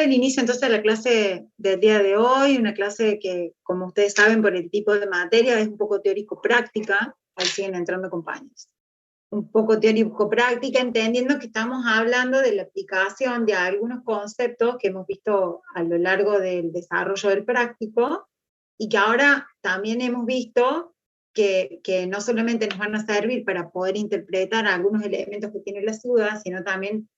el inicio entonces de la clase del día de hoy, una clase que, como ustedes saben, por el tipo de materia, es un poco teórico-práctica. Ahí siguen entrando compañeros. Un poco teórico-práctica, entendiendo que estamos hablando de la aplicación de algunos conceptos que hemos visto a lo largo del desarrollo del práctico, y que ahora también hemos visto que no solamente nos van a servir para poder interpretar algunos elementos que tiene la ciudad, sino también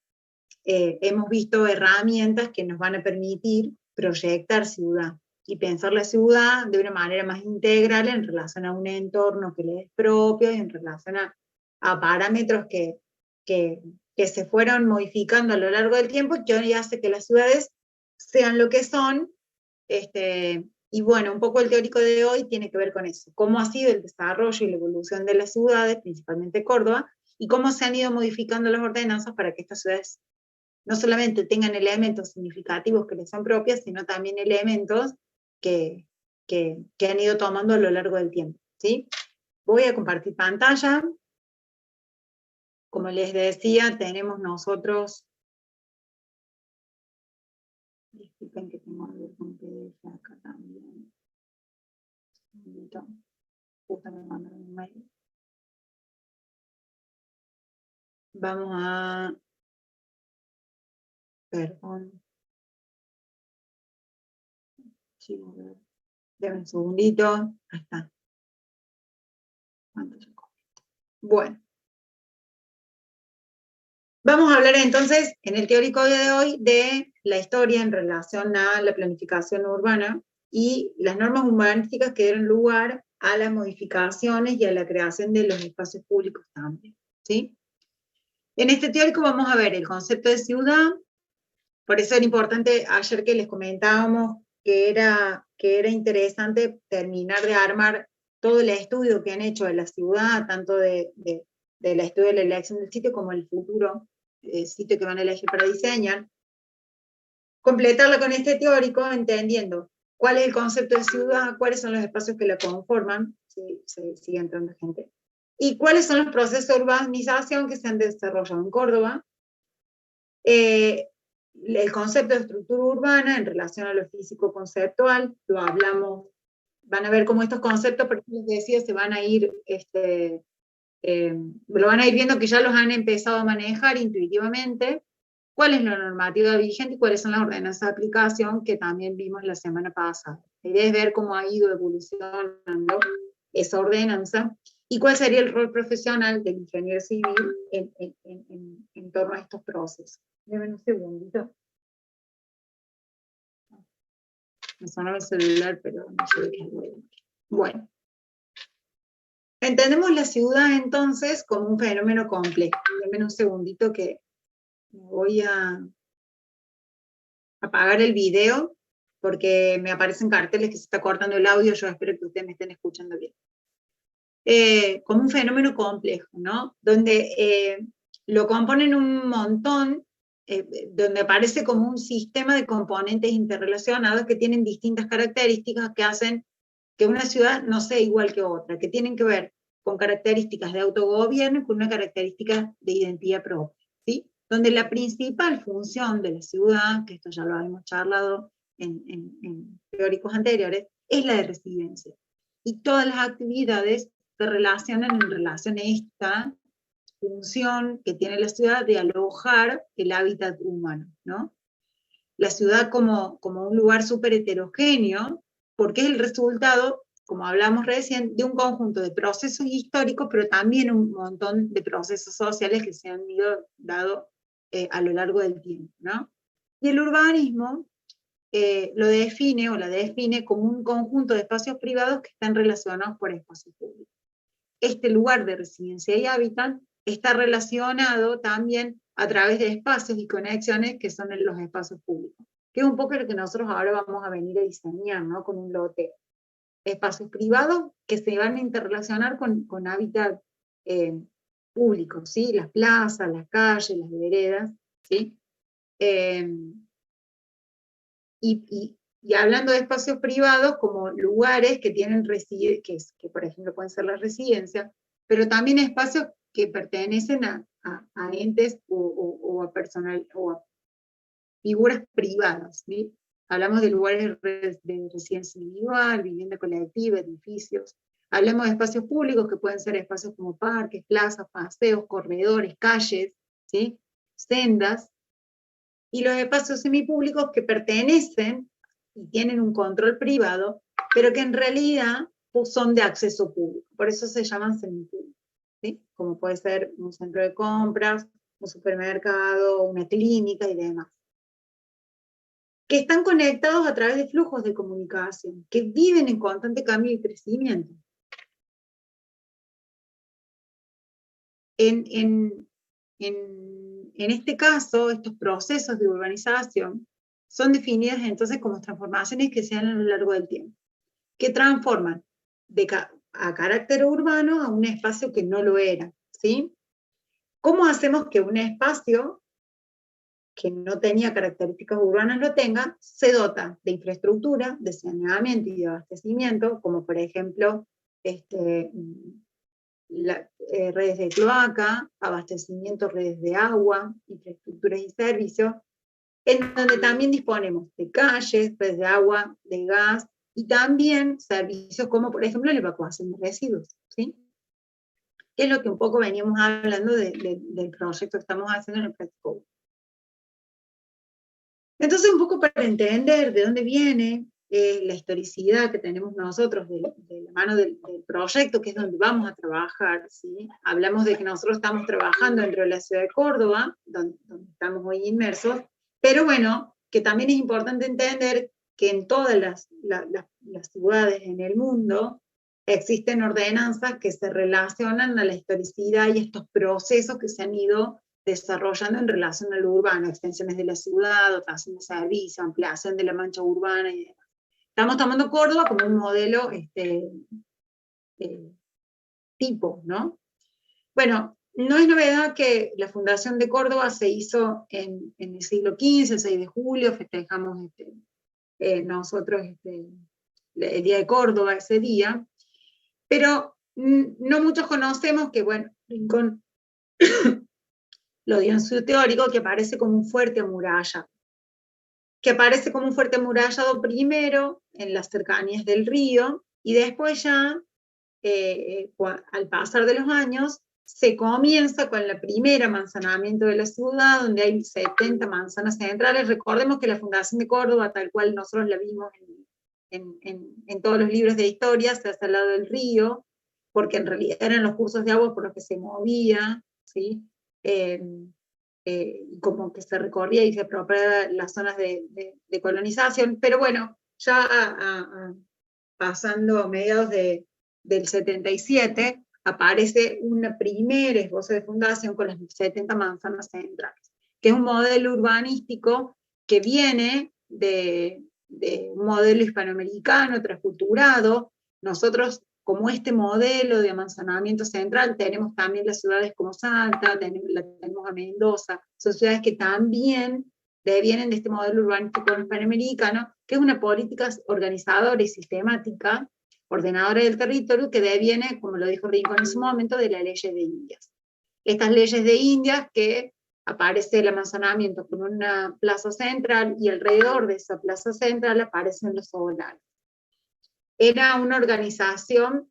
hemos visto herramientas que nos van a permitir proyectar ciudad y pensar la ciudad de una manera más integral en relación a un entorno que le es propio y en relación a parámetros que se fueron modificando a lo largo del tiempo y que hoy hace que las ciudades sean lo que son. Y bueno, un poco el teórico de hoy tiene que ver con eso, cómo ha sido el desarrollo y la evolución de las ciudades, principalmente Córdoba, y cómo se han ido modificando las ordenanzas para que estas ciudades no solamente tengan elementos significativos que les son propios, sino también elementos que han ido tomando a lo largo del tiempo, ¿sí? Voy a compartir pantalla. Como les decía, tenemos nosotros... Disculpen que tengo algún PDF acá también. Justo me mandaron un mail. Vamos a... Perdón. Deme un segundito. Ahí está. Bueno. Vamos a hablar entonces, en el teórico de hoy, de la historia en relación a la planificación urbana y las normas urbanísticas que dieron lugar a las modificaciones y a la creación de los espacios públicos también, ¿sí? En este teórico vamos a ver el concepto de ciudad. Por eso era importante ayer que les comentábamos que era interesante terminar de armar todo el estudio que han hecho de la ciudad, tanto del estudio de la elección del sitio como el futuro sitio que van a elegir para diseñar. Completarlo con este teórico, entendiendo cuál es el concepto de ciudad, cuáles son los espacios que la conforman, si sigue entrando gente, y cuáles son los procesos de urbanización que se han desarrollado en Córdoba, el concepto de estructura urbana en relación a lo físico-conceptual, lo hablamos, van a ver cómo estos conceptos, por ejemplo, les decía, se van a ir, lo van a ir viendo que ya los han empezado a manejar intuitivamente, cuál es la normativa vigente y cuáles son las ordenanzas de aplicación que también vimos la semana pasada. La idea es ver cómo ha ido evolucionando esa ordenanza y cuál sería el rol profesional del ingeniero civil en torno a estos procesos. Deme un segundito. Me sonó el celular, pero no sé qué es bueno. Bueno. Entendemos la ciudad entonces como un fenómeno complejo. Deme un segundito que me voy a apagar el video porque me aparecen carteles que se está cortando el audio. Yo espero que ustedes me estén escuchando bien. Como un fenómeno complejo, ¿no? Donde lo componen un montón, donde aparece como un sistema de componentes interrelacionados que tienen distintas características que hacen que una ciudad no sea igual que otra, que tienen que ver con características de autogobierno y con una característica de identidad propia, ¿sí? Donde la principal función de la ciudad, que esto ya lo hemos charlado en teóricos anteriores, es la de residencia. Y todas las actividades se relacionan en relación a esta función que tiene la ciudad de alojar el hábitat humano, ¿no? La ciudad como un lugar súper heterogéneo, porque es el resultado, como hablamos recién, de un conjunto de procesos históricos, pero también un montón de procesos sociales que se han ido dado a lo largo del tiempo, ¿no? Y el urbanismo lo define o la define como un conjunto de espacios privados que están relacionados por espacios públicos. Este lugar de residencia y hábitat está relacionado también a través de espacios y conexiones que son en los espacios públicos, que es un poco lo que nosotros ahora vamos a venir a diseñar, ¿no? Con un lote. Espacios privados que se van a interrelacionar con hábitat público, ¿sí? Las plazas, las calles, las veredas, ¿sí? Y hablando de espacios privados como lugares que tienen que por ejemplo pueden ser las residencias, pero también espacios que pertenecen a entes o a personal figuras privadas, ¿sí? Hablamos de lugares de residencia individual, vivienda colectiva, edificios. Hablamos de espacios públicos, que pueden ser espacios como parques, plazas, paseos, corredores, calles, ¿sí? Sendas. Y los espacios semipúblicos que pertenecen y tienen un control privado, pero que en realidad son de acceso público. Por eso se llaman semipúblicos, ¿sí? Como puede ser un centro de compras, un supermercado, una clínica y demás. Que están conectados a través de flujos de comunicación, que viven en constante cambio y crecimiento. En este caso, estos procesos de urbanización son definidos entonces como transformaciones que se dan a lo largo del tiempo, que transforman a carácter urbano a un espacio que no lo era, ¿sí? ¿Cómo hacemos que un espacio que no tenía características urbanas lo tenga? Se dota de infraestructura, de saneamiento y de abastecimiento, como por ejemplo redes de cloaca, abastecimiento, redes de agua, infraestructuras y servicios, en donde también disponemos de calles, redes de agua, de gas, y también servicios como, por ejemplo, la evacuación de residuos, ¿sí? Que es lo que un poco veníamos hablando del proyecto que estamos haciendo en el Practico. Entonces, un poco para entender de dónde viene la historicidad que tenemos nosotros de la mano del proyecto, que es donde vamos a trabajar, ¿sí? Hablamos de que nosotros estamos trabajando dentro de la ciudad de Córdoba, donde estamos hoy inmersos, pero bueno, que también es importante entender que en todas las ciudades en el mundo existen ordenanzas que se relacionan a la historicidad y estos procesos que se han ido desarrollando en relación a lo urbano, extensiones de la ciudad, dotación de servicios, ampliación de la mancha urbana y demás. Estamos tomando Córdoba como un modelo tipo, ¿no? Bueno, no es novedad que la fundación de Córdoba se hizo en el siglo XV, el 6 de julio, festejamos nosotros el Día de Córdoba ese día, pero no muchos conocemos que, bueno, Rincón lo dio en su teórico, que aparece como un fuerte amurallado, primero en las cercanías del río, y después ya, al pasar de los años, se comienza con el primer amanzanamiento de la ciudad, donde hay 70 manzanas centrales. Recordemos que la Fundación de Córdoba, tal cual nosotros la vimos en todos los libros de historia, se hace al lado del río, porque en realidad eran los cursos de agua por los que se movía, ¿sí? Como que se recorría y se apropiaba las zonas de colonización, pero bueno, ya pasando a mediados del 77, aparece una primera esbozo de fundación con las 70 manzanas centrales, que es un modelo urbanístico que viene de un modelo hispanoamericano transculturado. Nosotros, como este modelo de amanzanamiento central, tenemos también las ciudades como Salta, tenemos a Mendoza, son ciudades que también devienen de este modelo urbanístico hispanoamericano, que es una política organizadora y sistemática, ordenadora del territorio, que deviene, como lo dijo Rincón en su momento, de las leyes de Indias. Estas leyes de Indias, que aparece el amanzanamiento con una plaza central, y alrededor de esa plaza central aparecen los solares. Era una organización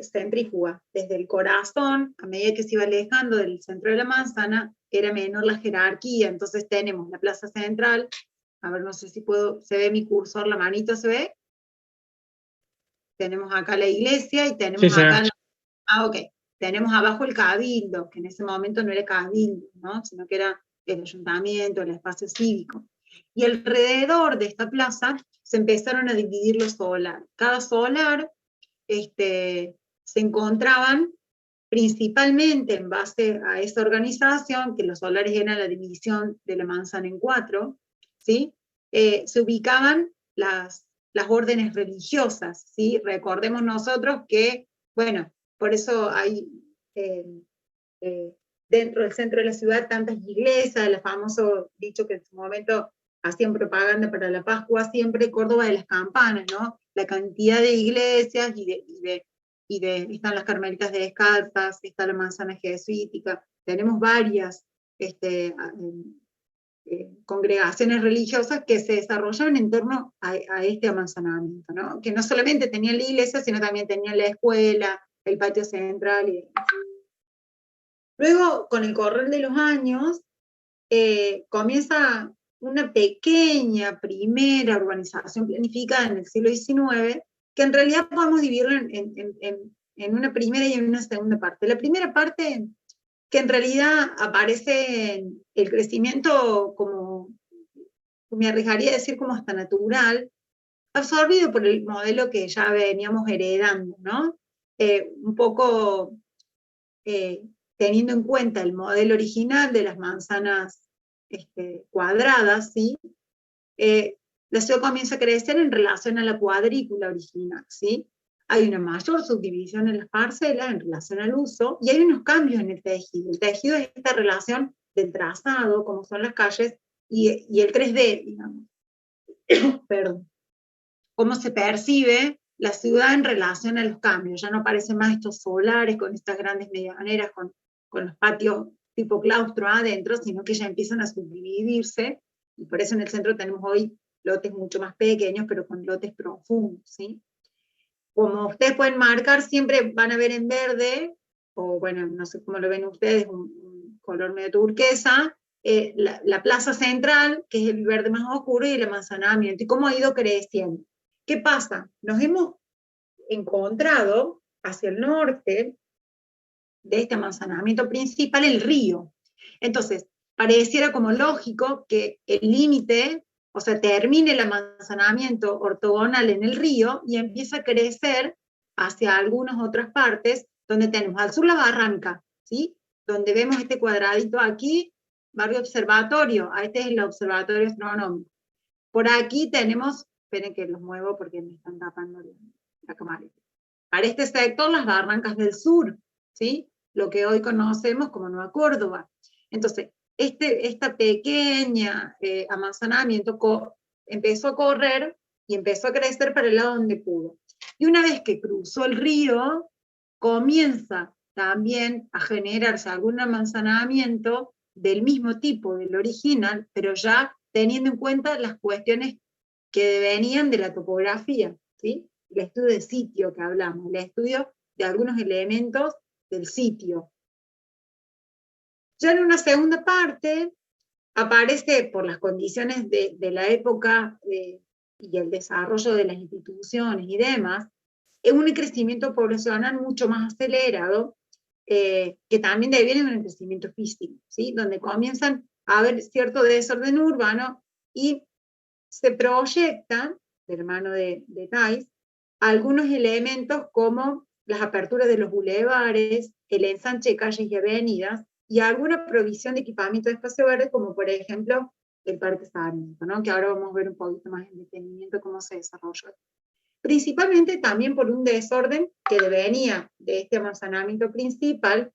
centrífuga. Desde el corazón, a medida que se iba alejando del centro de la manzana, era menor la jerarquía. Entonces tenemos la plaza central. A ver, no sé si se ve mi cursor, la manito se ve. Tenemos acá la iglesia y tenemos acá... ok. Tenemos abajo el cabildo, que en ese momento no era cabildo, ¿no? Sino que era el ayuntamiento, el espacio cívico. Y alrededor de esta plaza se empezaron a dividir los solares. Cada solar se encontraban principalmente en base a esa organización, que los solares eran la división de la manzana en 4, ¿sí? Se ubicaban las órdenes religiosas, ¿sí? Recordemos nosotros que, bueno, por eso hay dentro del centro de la ciudad tantas iglesias, el famoso dicho que en su momento hacían propaganda para la Pascua, siempre Córdoba de las campanas, ¿no? La cantidad de iglesias están las Carmelitas Descalzas, está la Manzana Jesuítica, tenemos varias congregaciones religiosas que se desarrollaban en torno a este amanzanamiento, ¿no? Que no solamente tenían la iglesia, sino también tenían la escuela, el patio central y demás. Luego, con el correr de los años, comienza una pequeña primera urbanización planificada en el siglo XIX, que en realidad podemos dividirlo en una primera y en una segunda parte. La primera parte, que en realidad aparece el crecimiento como, me arriesgaría a decir como hasta natural, absorbido por el modelo que ya veníamos heredando, ¿no? Un poco teniendo en cuenta el modelo original de las manzanas cuadradas, ¿sí? La ciudad comienza a crecer en relación a la cuadrícula original, ¿sí? Hay una mayor subdivisión en las parcelas en relación al uso, y hay unos cambios en el tejido. El tejido es esta relación del trazado, como son las calles, y el 3D, digamos. Perdón. Cómo se percibe la ciudad en relación a los cambios. Ya no aparecen más estos solares con estas grandes medianeras, con los patios tipo claustro adentro, sino que ya empiezan a subdividirse, y por eso en el centro tenemos hoy lotes mucho más pequeños, pero con lotes profundos, ¿sí? Como ustedes pueden marcar, siempre van a ver en verde, o bueno, no sé cómo lo ven ustedes, un color medio turquesa, la plaza central, que es el verde más oscuro, y el amanzanamiento, y cómo ha ido creciendo. ¿Qué pasa? Nos hemos encontrado hacia el norte de este amanzanamiento principal el río. Entonces, pareciera como lógico que el límite, o sea, termine el amanzanamiento ortogonal en el río y empieza a crecer hacia algunas otras partes, donde tenemos al sur la Barranca, ¿sí? Donde vemos este cuadradito aquí, barrio observatorio, este es el observatorio astronómico. Por aquí tenemos, esperen que los muevo porque me están tapando la cámara. Para este sector, las Barrancas del Sur, ¿sí? Lo que hoy conocemos como Nueva Córdoba. Entonces, esta pequeña amanzanamiento empezó a correr y empezó a crecer para el lado donde pudo. Y una vez que cruzó el río, comienza también a generarse algún amanzanamiento del mismo tipo del original, pero ya teniendo en cuenta las cuestiones que venían de la topografía, ¿sí? El estudio de sitio que hablamos, el estudio de algunos elementos del sitio. Ya en una segunda parte aparece, por las condiciones de la época y el desarrollo de las instituciones y demás, un crecimiento poblacional mucho más acelerado, que también deviene de un crecimiento físico, ¿sí? Donde comienzan a haber cierto desorden urbano y se proyectan, de la mano de Thais, algunos elementos como las aperturas de los bulevares, el ensanche de calles y avenidas, y alguna provisión de equipamiento de espacio verde, como por ejemplo el Parque Sarmiento, ¿no? Que ahora vamos a ver un poquito más en detenimiento cómo se desarrolló. Principalmente también por un desorden que venía de este amanzanamiento principal,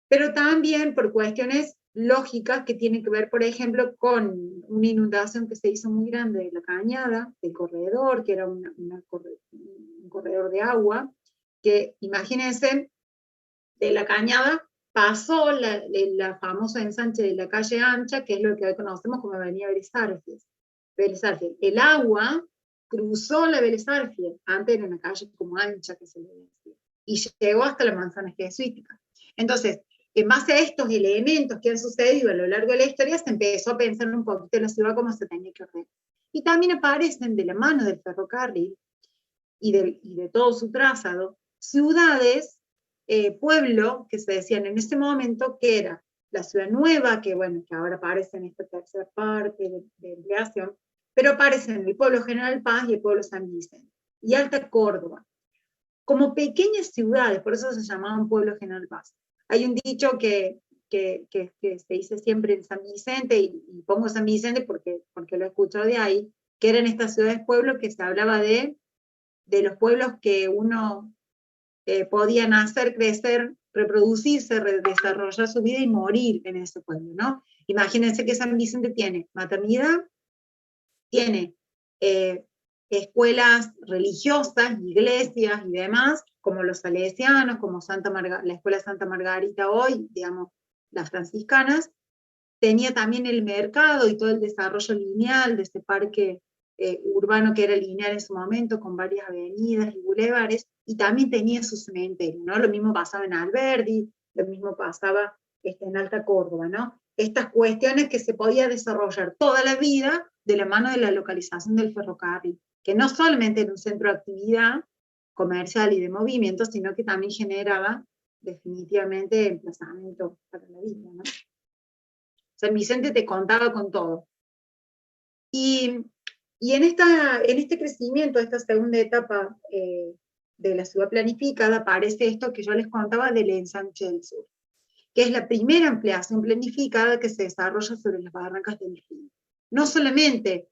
pero también por cuestiones lógicas que tienen que ver, por ejemplo, con una inundación que se hizo muy grande de la Cañada, del corredor, que era un corredor de agua, que imagínense, de la Cañada pasó la famosa ensanche de la calle Ancha, que es lo que hoy conocemos como Avenida Vélez Arfiel. El agua cruzó la Vélez Arfiel, antes era una calle como ancha que se le decía, y llegó hasta la Manzana Jesuítica. Entonces, en base a estos elementos que han sucedido a lo largo de la historia, se empezó a pensar un poquito en la ciudad cómo se tenía que ordenar. Y también aparecen de la mano del ferrocarril y de todo su trazado, ciudades, pueblo, que se decían en ese momento, que era la ciudad nueva, que bueno, que ahora aparece en esta tercera parte de ampliación, pero aparecen el pueblo General Paz y el pueblo San Vicente, y Alta Córdoba, como pequeñas ciudades, por eso se llamaban pueblo General Paz. Hay un dicho que se dice siempre en San Vicente, y pongo San Vicente porque lo he escuchado de ahí, que eran estas ciudades pueblos que se hablaba de los pueblos que uno podía nacer, crecer, reproducirse, desarrollar su vida y morir en ese pueblo, ¿no? Imagínense que San Vicente tiene maternidad, tiene escuelas religiosas, iglesias y demás, como los salesianos, como la Escuela Santa Margarita hoy, digamos, las franciscanas, tenía también el mercado y todo el desarrollo lineal de ese parque urbano que era lineal en su momento, con varias avenidas y bulevares, y también tenía su cementerio, ¿no? Lo mismo pasaba en Alberdi, lo mismo pasaba en Alta Córdoba, ¿no? Estas cuestiones que se podía desarrollar toda la vida de la mano de la localización del ferrocarril, que no solamente era un centro de actividad comercial y de movimiento, sino que también generaba definitivamente emplazamiento para la vida, ¿no? San Vicente te contaba con todo. Y en este crecimiento, esta segunda etapa de la ciudad planificada, aparece esto que yo les contaba del ensanche del sur, que es la primera ampliación planificada que se desarrolla sobre las barrancas del río. No solamente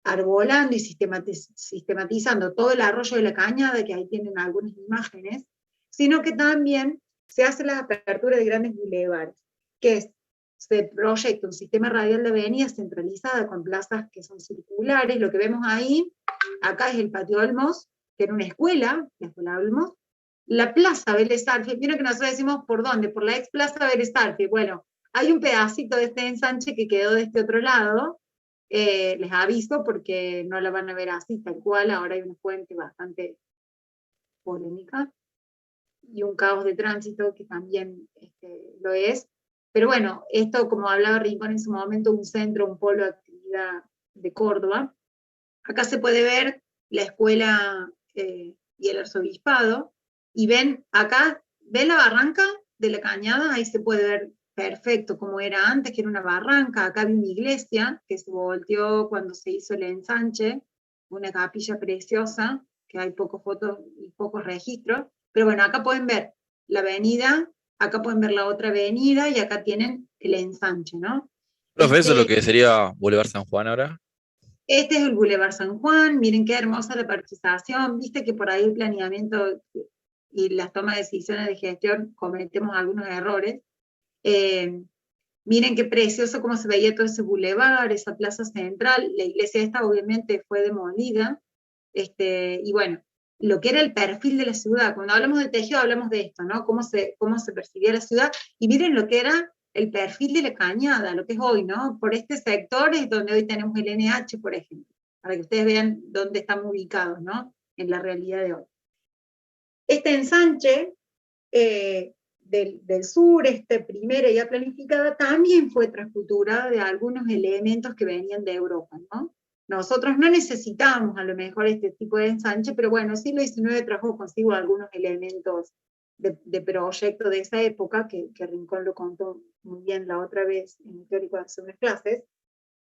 arbolando y sistematizando todo el arroyo de la Cañada, que ahí tienen algunas imágenes, sino que también se hace la apertura de grandes bulevares, que se proyecta un sistema radial de avenidas centralizada con plazas que son circulares. Lo que vemos ahí, acá es el Patio Olmos, que era una escuela, la Escuela Olmos, la Plaza Vélez Arfiel. Vieron que nosotros decimos, ¿por dónde? Por la ex Plaza Vélez Arfiel. Bueno, hay un pedacito de este ensanche que quedó de este otro lado. Les aviso porque no la van a ver así, tal cual. Ahora hay una fuente bastante polémica y un caos de tránsito que también lo es. Pero bueno, esto, como hablaba Rincón en su momento, un centro, un polo de actividad de Córdoba. Acá se puede ver la escuela y el arzobispado, y ven acá, ven la barranca de la Cañada, ahí se puede ver perfecto como era antes, que era una barranca. Acá había una iglesia que se volteó cuando se hizo el ensanche, una capilla preciosa, que hay pocas fotos y pocos registros, pero bueno, acá pueden ver la avenida, acá pueden ver la otra avenida, y acá tienen el ensanche, ¿no? Profe, eso es lo que sería Boulevard San Juan ahora. Este es el Boulevard San Juan. Miren qué hermosa la parquización, viste que por ahí el planeamiento y las tomas de decisiones de gestión cometemos algunos errores. Eh, Miren qué precioso cómo se veía todo ese bulevar, esa plaza central. La iglesia esta obviamente fue demolida, y bueno, lo que era el perfil de la ciudad. Cuando hablamos de tejido hablamos de esto, ¿no? Cómo se percibía la ciudad, y miren lo que era el perfil de la Cañada, lo que es hoy, ¿no? Por este sector es donde hoy tenemos el NH, por ejemplo, para que ustedes vean dónde estamos ubicados, ¿no? En la realidad de hoy. Este ensanche del sur, primera ya planificada, también fue transculturada de algunos elementos que venían de Europa, ¿no? Nosotros no necesitábamos a lo mejor este tipo de ensanche, pero bueno, el siglo XIX trajo consigo algunos elementos de proyecto de esa época, que Rincón lo contó muy bien la otra vez en el teórico de hace unas clases,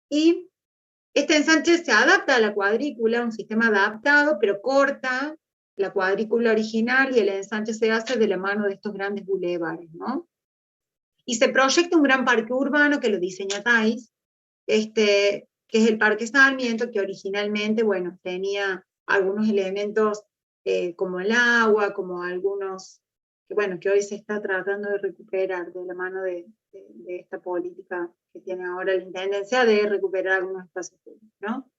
y este ensanche se adapta a la cuadrícula, un sistema adaptado, pero corta la cuadrícula original, y el ensanche se hace de la mano de estos grandes bulevares, ¿no? Y se proyecta un gran parque urbano que lo diseña Thais, que es el Parque Sarmiento, que originalmente, bueno, tenía algunos elementos como el agua, como algunos, que bueno, que hoy se está tratando de recuperar de la mano de esta política que tiene ahora la Intendencia de recuperar algunos espacios públicos, ¿no?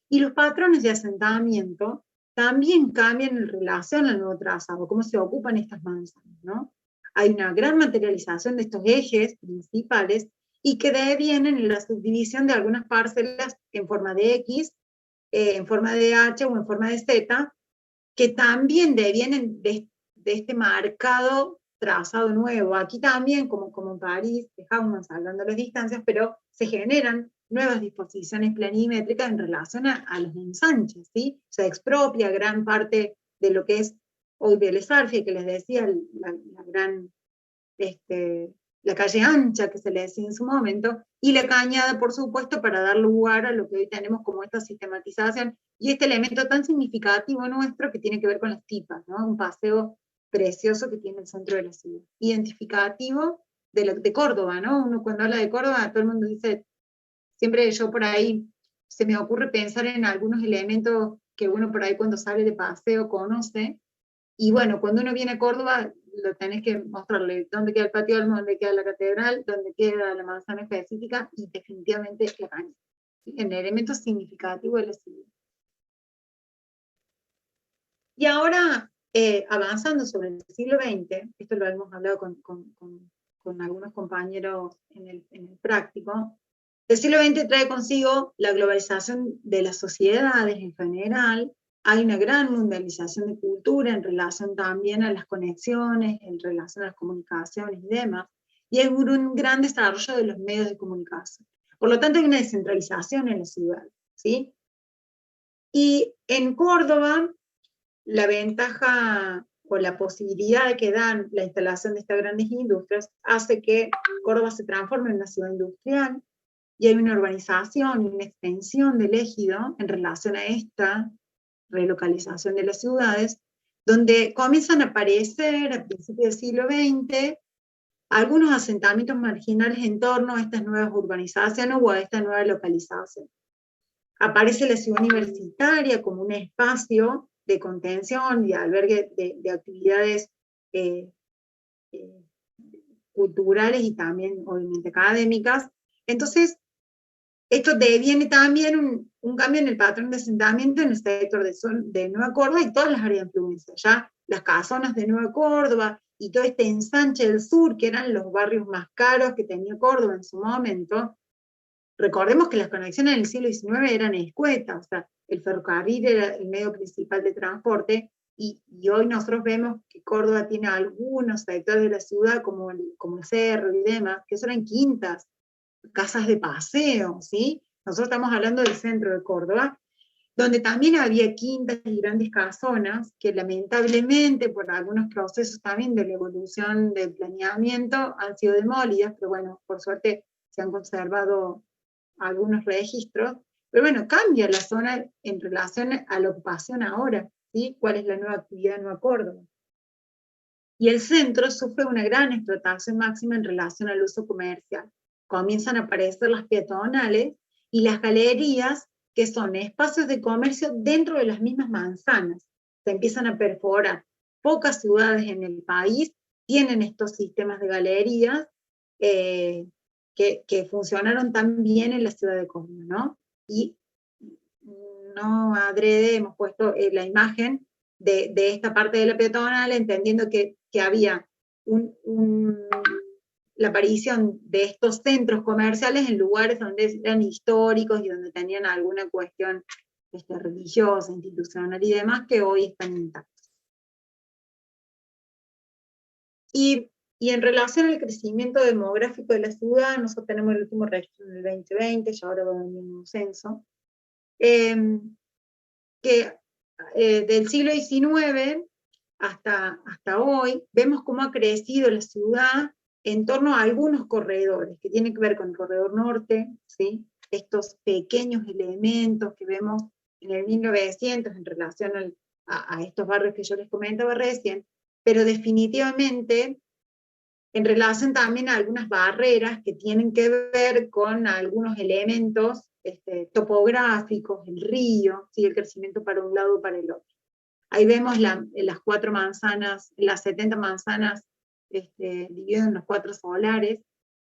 Y los patrones de asentamiento también cambian en relación al nuevo trazado, cómo se ocupan estas manzanas, ¿no? Hay una gran materialización de estos ejes principales, y que devienen en la subdivisión de algunas parcelas en forma de X, en forma de H o en forma de Z, que también devienen de este marcado trazado nuevo. Aquí también, como en París, dejamos hablando las distancias, pero se generan nuevas disposiciones planimétricas en relación a los ensanches, ¿sí? Se expropia gran parte de lo que es hoy Vélez Arfiel, que les decía, la gran la calle ancha, que se le decía en su momento, y la Cañada, por supuesto, para dar lugar a lo que hoy tenemos como esta sistematización y este elemento tan significativo nuestro que tiene que ver con las tipas, ¿no? Un paseo precioso que tiene el centro de la ciudad. Identificativo de Córdoba, ¿no? Uno cuando habla de Córdoba, todo el mundo dice, siempre yo por ahí se me ocurre pensar en algunos elementos que uno por ahí cuando sale de paseo conoce, y bueno, cuando uno viene a Córdoba, lo tenés que mostrarle dónde queda el Patio Olmo, dónde queda la catedral, dónde queda la manzana específica, y definitivamente la caña. En elementos significativos de la ciudad. Y ahora, avanzando sobre el siglo XX, esto lo hemos hablado con con algunos compañeros en el práctico. El siglo XX trae consigo la globalización de las sociedades en general, hay una gran mundialización de cultura en relación también a las conexiones, en relación a las comunicaciones y demás, y hay un gran desarrollo de los medios de comunicación. Por lo tanto, hay una descentralización en la ciudad, ¿sí? Y en Córdoba, la ventaja o la posibilidad que dan la instalación de estas grandes industrias hace que Córdoba se transforme en una ciudad industrial, y hay una urbanización y una extensión del ejido en relación a esta relocalización de las ciudades, donde comienzan a aparecer a principios del siglo XX algunos asentamientos marginales en torno a estas nuevas urbanizaciones o a esta nueva localización. Aparece la ciudad universitaria como un espacio de contención y de albergue de actividades culturales y también obviamente académicas. Entonces, esto deviene también un cambio en el patrón de asentamiento en el sector de Nueva Córdoba y todas las áreas de influencia. Ya las casonas de Nueva Córdoba y todo este ensanche del sur, que eran los barrios más caros que tenía Córdoba en su momento. Recordemos que las conexiones en el siglo XIX eran escuetas, o sea, el ferrocarril era el medio principal de transporte, y hoy nosotros vemos que Córdoba tiene algunos sectores de la ciudad, como el cerro y demás, que son en quintas, casas de paseo, ¿sí? Nosotros estamos hablando del centro de Córdoba, donde también había quintas y grandes casonas, que lamentablemente por algunos procesos también de la evolución del planeamiento han sido demolidas, pero bueno, por suerte se han conservado algunos registros, pero bueno, cambia la zona en relación a la ocupación ahora, ¿sí? ¿Cuál es la nueva actividad en Nueva Córdoba? Y el centro sufre una gran explotación máxima en relación al uso comercial. Comienzan a aparecer las peatonales y las galerías, que son espacios de comercio dentro de las mismas manzanas. Se empiezan a perforar. Pocas ciudades en el país tienen estos sistemas de galerías que funcionaron tan bien en la ciudad de Córdoba, ¿no? Y no adrede hemos puesto la imagen de esta parte de la peatonal, entendiendo que había la aparición de estos centros comerciales en lugares donde eran históricos y donde tenían alguna cuestión religiosa, institucional y demás, que hoy están intactos. Y en relación al crecimiento demográfico de la ciudad, nosotros tenemos el último registro en el 2020, ya ahora va a venir un censo, que del siglo XIX hasta hoy, vemos cómo ha crecido la ciudad en torno a algunos corredores, que tienen que ver con el corredor norte, ¿sí? Estos pequeños elementos que vemos en el 1900 en relación a estos barrios que yo les comentaba recién, pero definitivamente en relación también a algunas barreras que tienen que ver con algunos elementos topográficos, el río, ¿sí? El crecimiento para un lado o para el otro. Ahí vemos las 4 manzanas, las 70 manzanas divididas en los 4 solares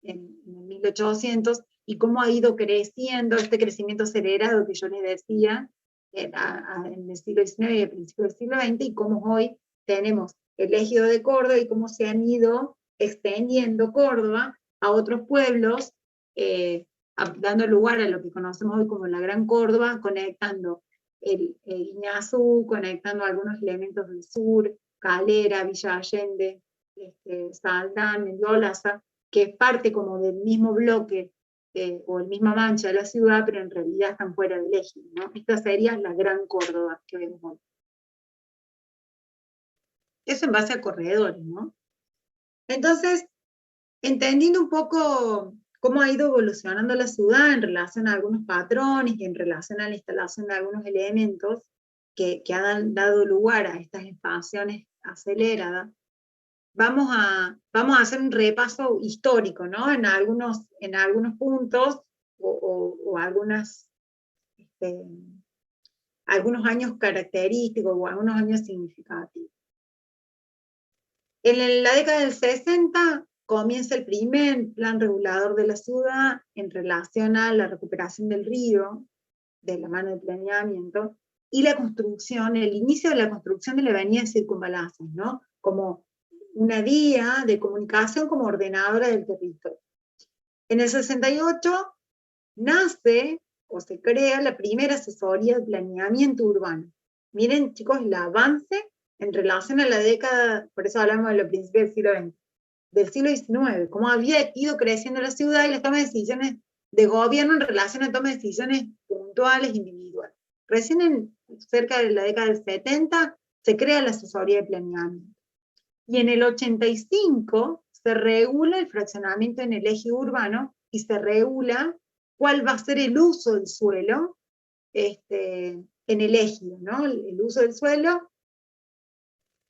en 1800, y cómo ha ido creciendo este crecimiento acelerado que yo les decía en el siglo XIX y a principios del siglo XX, y cómo hoy tenemos el ejido de Córdoba y cómo se han ido extendiendo Córdoba a otros pueblos, dando lugar a lo que conocemos hoy como la Gran Córdoba, conectando el Iñazú, conectando algunos elementos del sur, Calera, Villa Allende, Saldán, Mendoza, que es parte como del mismo bloque o el misma mancha de la ciudad, pero en realidad están fuera del eje, ¿no? Esta sería la Gran Córdoba que vemos hoy. Eso en base a corredores, ¿no? Entonces, entendiendo un poco cómo ha ido evolucionando la ciudad en relación a algunos patrones y en relación a la instalación de algunos elementos que han dado lugar a estas expansiones aceleradas, vamos a hacer un repaso histórico, ¿no? En algunos puntos o algunos años característicos o algunos años significativos. En la década del 60 comienza el primer plan regulador de la ciudad en relación a la recuperación del río, de la mano del planeamiento, y la construcción, el inicio de la construcción de la avenida de Circunvalación, ¿no? Como una guía de comunicación como ordenadora del territorio. En el 68 nace o se crea la primera asesoría de planeamiento urbano. Miren, chicos, el avance en relación a la década, por eso hablamos de los principios del siglo XIX, cómo había ido creciendo la ciudad y la toma de decisiones de gobierno en relación a la toma de decisiones puntuales, individuales. Recién cerca de la década del 70 se crea la asesoría de planeamiento. Y en el 85 se regula el fraccionamiento en el eje urbano y se regula cuál va a ser el uso del suelo en el ejido, ¿no? El uso del suelo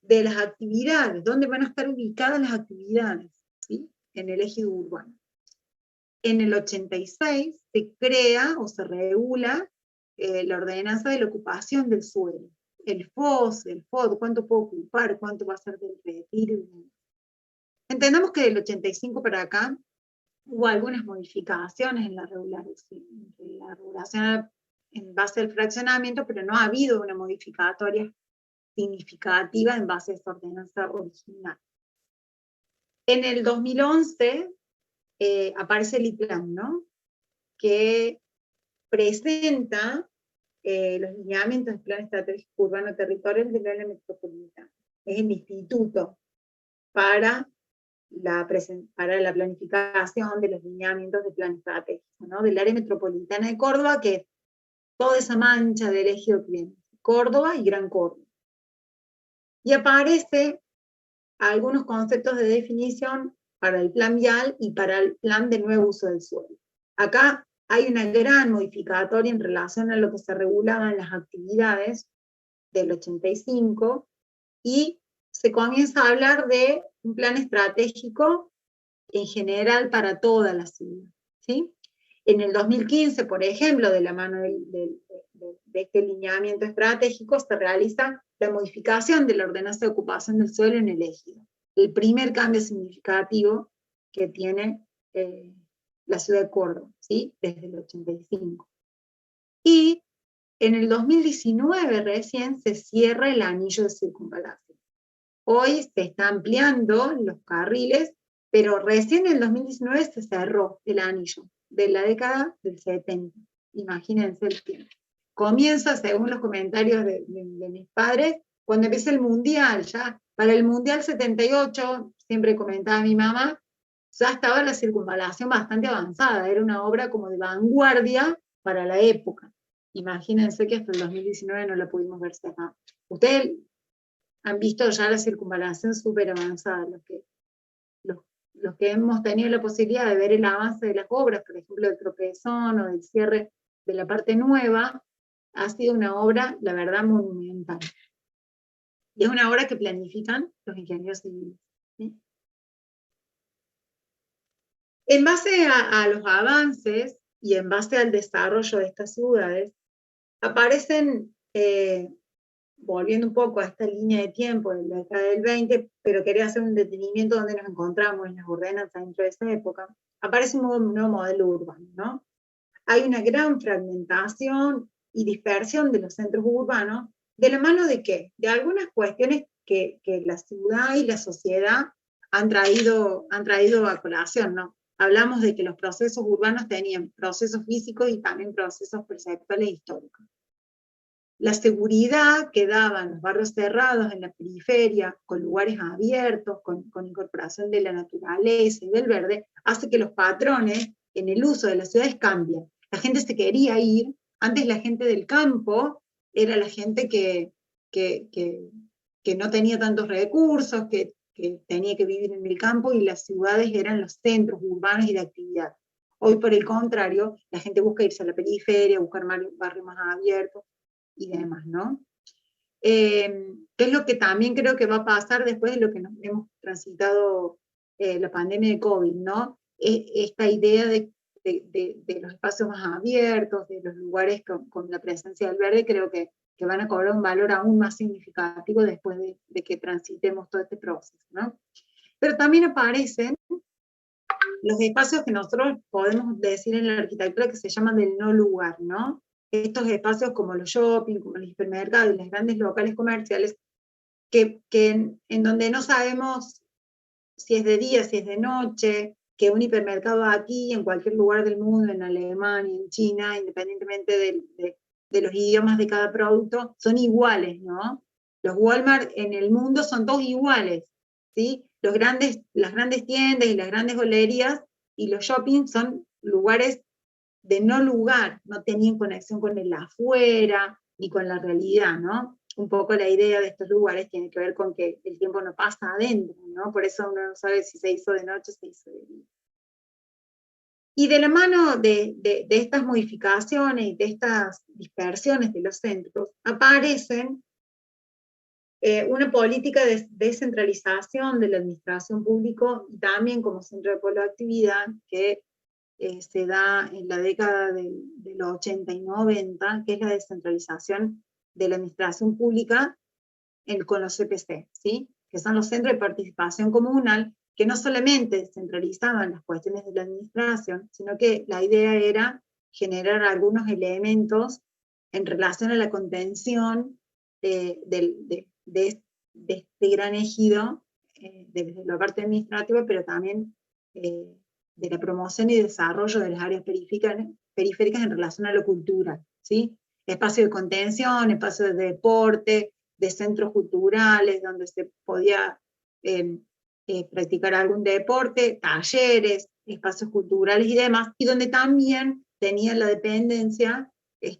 de las actividades, dónde van a estar ubicadas las actividades, ¿sí? En el ejido urbano. En el 86 se crea o se regula la ordenanza de la ocupación del suelo. El FOS, el FOD, cuánto puedo ocupar, cuánto va a ser del retiro. Entendamos que del 85 para acá hubo algunas modificaciones en la regulación en base al fraccionamiento, pero no ha habido una modificatoria significativa en base a esta ordenanza original. En el 2011 aparece el IPLAN, ¿no? Que presenta los lineamientos del Plan Estratégico Urbano Territorial del área metropolitana. Es el instituto para la planificación de los lineamientos del plan estratégico, ¿no? Del área metropolitana de Córdoba, que es toda esa mancha del eje occidente, Córdoba y Gran Córdoba. Y aparece algunos conceptos de definición para el plan vial y para el plan de nuevo uso del suelo. Acá hay una gran modificatoria en relación a lo que se regulaba en las actividades del 85, y se comienza a hablar de un plan estratégico en general para toda la ciudad, ¿sí? En el 2015, por ejemplo, de la mano de este lineamiento estratégico, se realiza la modificación de la ordenanza de ocupación del suelo en el ejido. El primer cambio significativo que tiene la ciudad de Córdoba, ¿sí? Desde el 85. Y en el 2019 recién se cierra el anillo de circunvalación. Hoy se está ampliando los carriles, pero recién en el 2019 se cerró el anillo, de la década del 70. Imagínense el tiempo. Comienza, según los comentarios de mis padres, cuando empieza el Mundial, ya para el Mundial 78, siempre comentaba mi mamá, ya estaba la circunvalación bastante avanzada, era una obra como de vanguardia para la época. Imagínense que hasta el 2019 no la pudimos ver cerrada. Ustedes han visto ya la circunvalación súper avanzada, los que hemos tenido la posibilidad de ver el avance de las obras, por ejemplo, del tropezón o del cierre de la parte nueva, ha sido una obra, la verdad, monumental. Y es una obra que planifican los ingenieros civiles, ¿sí? En base a los avances y en base al desarrollo de estas ciudades, aparecen, volviendo un poco a esta línea de tiempo de la década del 20, pero quería hacer un detenimiento donde nos encontramos en las ordenanzas dentro de esa época, aparece un nuevo modelo urbano, ¿no? Hay una gran fragmentación y dispersión de los centros urbanos, ¿de la mano de qué? De algunas cuestiones que la ciudad y la sociedad han traído a colación, ¿no? Hablamos de que los procesos urbanos tenían procesos físicos y también procesos perceptuales históricos. La seguridad que daban los barrios cerrados en la periferia, con lugares abiertos, con incorporación de la naturaleza y del verde, hace que los patrones en el uso de las ciudades cambien. La gente se quería ir, antes la gente del campo era la gente que no tenía tantos recursos, que tenía que vivir en el campo, y las ciudades eran los centros urbanos y de actividad. Hoy, por el contrario, la gente busca irse a la periferia, buscar barrios más abiertos y demás, ¿no? ¿Qué es lo que también creo que va a pasar después de lo que nos hemos transitado la pandemia de COVID, ¿no? Esta idea de los espacios más abiertos, de los lugares con la presencia del verde, creo que van a cobrar un valor aún más significativo después de que transitemos todo este proceso, ¿no? Pero también aparecen los espacios que nosotros podemos decir en la arquitectura que se llaman del no lugar, ¿no? Estos espacios como los shopping, como los hipermercados y los grandes locales comerciales, en donde no sabemos si es de día, si es de noche, que un hipermercado aquí, en cualquier lugar del mundo, en Alemania, en China, independientemente de los idiomas de cada producto, son iguales, ¿no? Los Walmart en el mundo son todos iguales, ¿sí? Las grandes tiendas y las grandes golerías y los shopping son lugares de no lugar, no tenían conexión con el afuera, ni con la realidad, ¿no? Un poco la idea de estos lugares tiene que ver con que el tiempo no pasa adentro, ¿no? Por eso uno no sabe si se hizo de noche o se hizo de día. Y de la mano de estas modificaciones y de estas dispersiones de los centros, aparecen una política de descentralización de la administración pública y también como centro de polo de actividad que se da en la década de los 80 y 90, que es la descentralización de la administración pública con los CPC, ¿sí? Que son los centros de participación comunal, que no solamente centralizaban las cuestiones de la administración, sino que la idea era generar algunos elementos en relación a la contención de este gran ejido, desde la parte administrativa, pero también de la promoción y desarrollo de las áreas periféricas en relación a la cultura, ¿sí? Espacio de contención, espacio de deporte, de centros culturales donde se podía practicar algún deporte, talleres, espacios culturales y demás, y donde también tenía la dependencia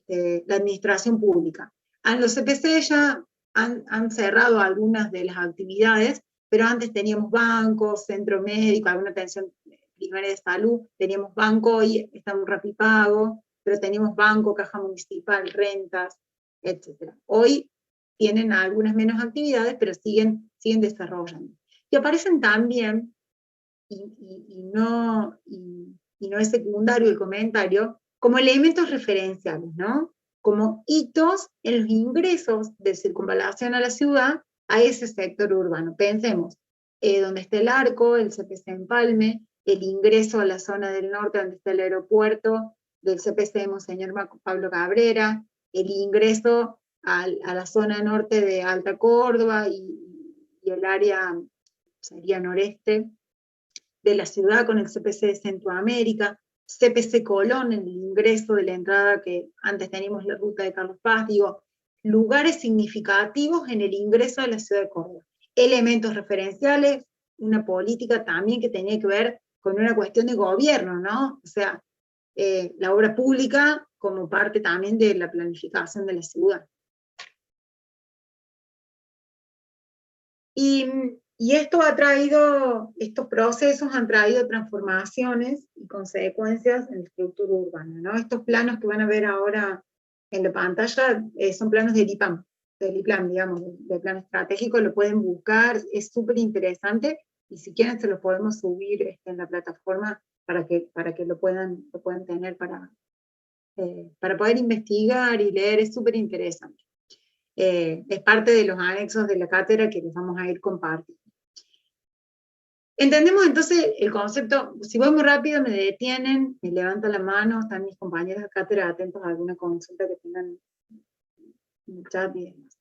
la administración pública. En los CPC ya han cerrado algunas de las actividades, pero antes teníamos bancos, centro médico, alguna atención primaria de salud, teníamos banco, hoy estamos Rapipago, pero teníamos banco, caja municipal, rentas, etc. Hoy tienen algunas menos actividades, pero siguen desarrollando. Y aparecen también, y no es secundario el comentario, como elementos referenciales, ¿no? Como hitos en los ingresos de circunvalación a la ciudad a ese sector urbano. Pensemos, donde está el Arco, el CPC Empalme, el ingreso a la zona del norte donde está el aeropuerto del CPC de Monseñor Pablo Cabrera, el ingreso a la zona norte de Alta Córdoba y el área, sería noreste, de la ciudad con el CPC de Centroamérica, CPC Colón, en el ingreso de la entrada que antes teníamos la ruta de Carlos Paz, digo, lugares significativos en el ingreso a la ciudad de Córdoba. Elementos referenciales, una política también que tenía que ver con una cuestión de gobierno, ¿no? O sea, la obra pública como parte también de la planificación de la ciudad. Y esto ha traído, estos procesos han traído transformaciones y consecuencias en la estructura urbana, ¿no? Estos planos que van a ver ahora en la pantalla son planos del IPAM, del IPLAN, digamos, del plan estratégico, lo pueden buscar, es súper interesante, y si quieren se los podemos subir en la plataforma para que lo puedan tener para poder investigar y leer, es súper interesante. Es parte de los anexos de la cátedra que les vamos a ir compartiendo. Entendemos entonces el concepto, si voy muy rápido me detienen, me levantan la mano, están mis compañeros de cátedra atentos a alguna consulta que tengan en el chat y demás.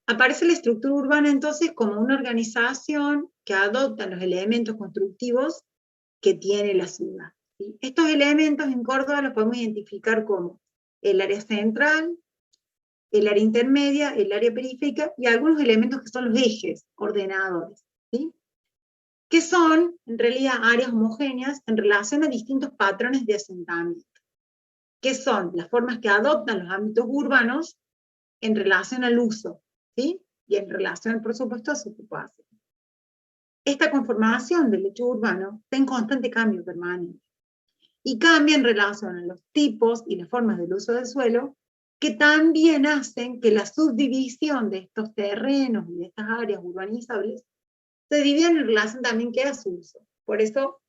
Aparece la estructura urbana entonces como una organización que adopta los elementos constructivos que tiene la ciudad, ¿sí? Estos elementos en Córdoba los podemos identificar como el área central, el área intermedia, el área periférica y algunos elementos que son los ejes ordenadores, ¿sí? Que son, en realidad, áreas homogéneas en relación a distintos patrones de asentamiento, que son las formas que adoptan los ámbitos urbanos en relación al uso, ¿sí? Y en relación, por supuesto, a su ocupación. Esta conformación del hecho urbano está en constante cambio permanente, y cambia en relación a los tipos y las formas del uso del suelo, que también hacen que la subdivisión de estos terrenos y de estas áreas urbanizables se dividan en relación también que a su uso. Por eso,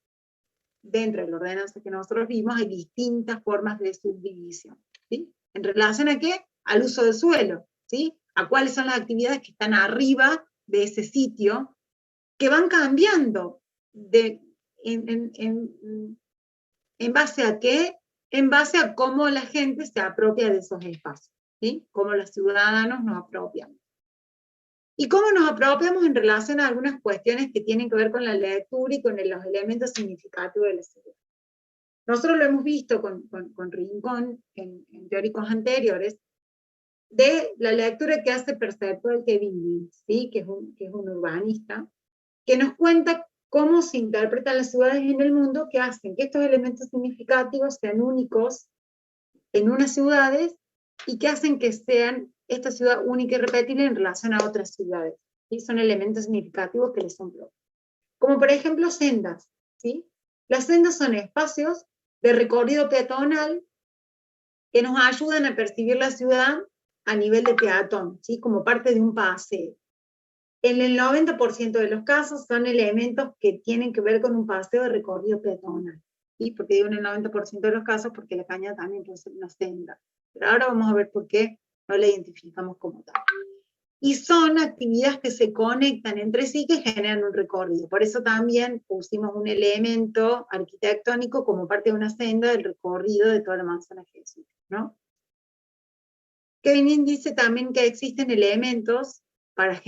dentro de la ordenanza que nosotros vimos, hay distintas formas de subdivisión, ¿sí? ¿En relación a qué? Al uso del suelo, ¿sí? A cuáles son las actividades que están arriba de ese sitio, que van cambiando ¿en base a qué? En base a cómo la gente se apropia de esos espacios, ¿sí? Cómo los ciudadanos nos apropiamos. y cómo nos apropiamos en relación a algunas cuestiones que tienen que ver con la lectura y con los elementos significativos de la ciudad. Nosotros lo hemos visto con Rincón en teóricos anteriores, de la lectura que hace perceptual Kevin Lynch, ¿sí? que es un urbanista, que nos cuenta cómo se interpretan las ciudades en el mundo, que hacen que estos elementos significativos sean únicos en unas ciudades y que hacen que sean esta ciudad única y repetible en relación a otras ciudades. ¿Sí? Son elementos significativos que les son propios. Como por ejemplo sendas. ¿Sí? Las sendas son espacios de recorrido peatonal que nos ayudan a percibir la ciudad a nivel de peatón, ¿sí? Como parte de un paseo. En el 90% de los casos son elementos que tienen que ver con un paseo de recorrido peatonal. ¿Sí? Porque digo en el 90% de los casos porque la caña también puede ser una senda. Pero ahora vamos a ver por qué no la identificamos como tal. Y son actividades que se conectan entre sí que generan un recorrido. Por eso también pusimos un elemento arquitectónico como parte de una senda del recorrido de toda la manzana Jesús, ¿no? Kevin dice también que existen elementos para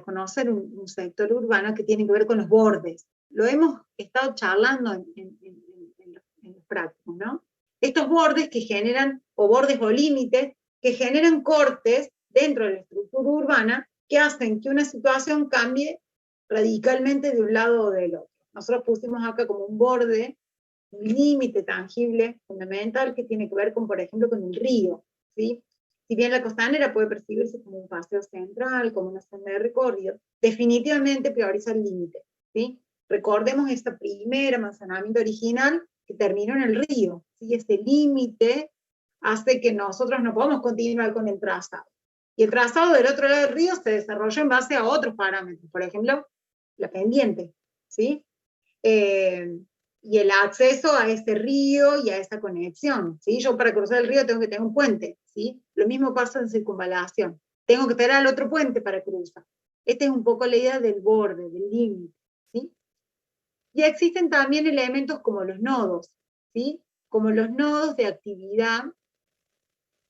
conocer un sector urbano que tienen que ver con los bordes. Lo hemos estado charlando en los prácticos, ¿no? Estos bordes que generan, o bordes o límites, que generan cortes dentro de la estructura urbana que hacen que una situación cambie radicalmente de un lado o del otro. Nosotros pusimos acá como un borde, un límite tangible, fundamental, que tiene que ver con, por ejemplo, con el río, ¿sí? Si bien la costanera puede percibirse como un paseo central, como una senda de recorrido, definitivamente prioriza el límite, ¿sí? Recordemos esta primera manzanamiento original que terminó en el río, ¿sí? Este límite hace que nosotros no podamos continuar con el trazado. Y el trazado del otro lado del río se desarrolla en base a otros parámetros, por ejemplo, la pendiente, ¿sí? Y el acceso a ese río y a esa conexión, ¿sí? Yo para cruzar el río tengo que tener un puente, ¿sí? Lo mismo pasa en circunvalación. Tengo que esperar al otro puente para cruzar. Esta es un poco la idea del borde, del límite, ¿sí? Y existen también elementos como los nodos, ¿sí? Como los nodos de actividad,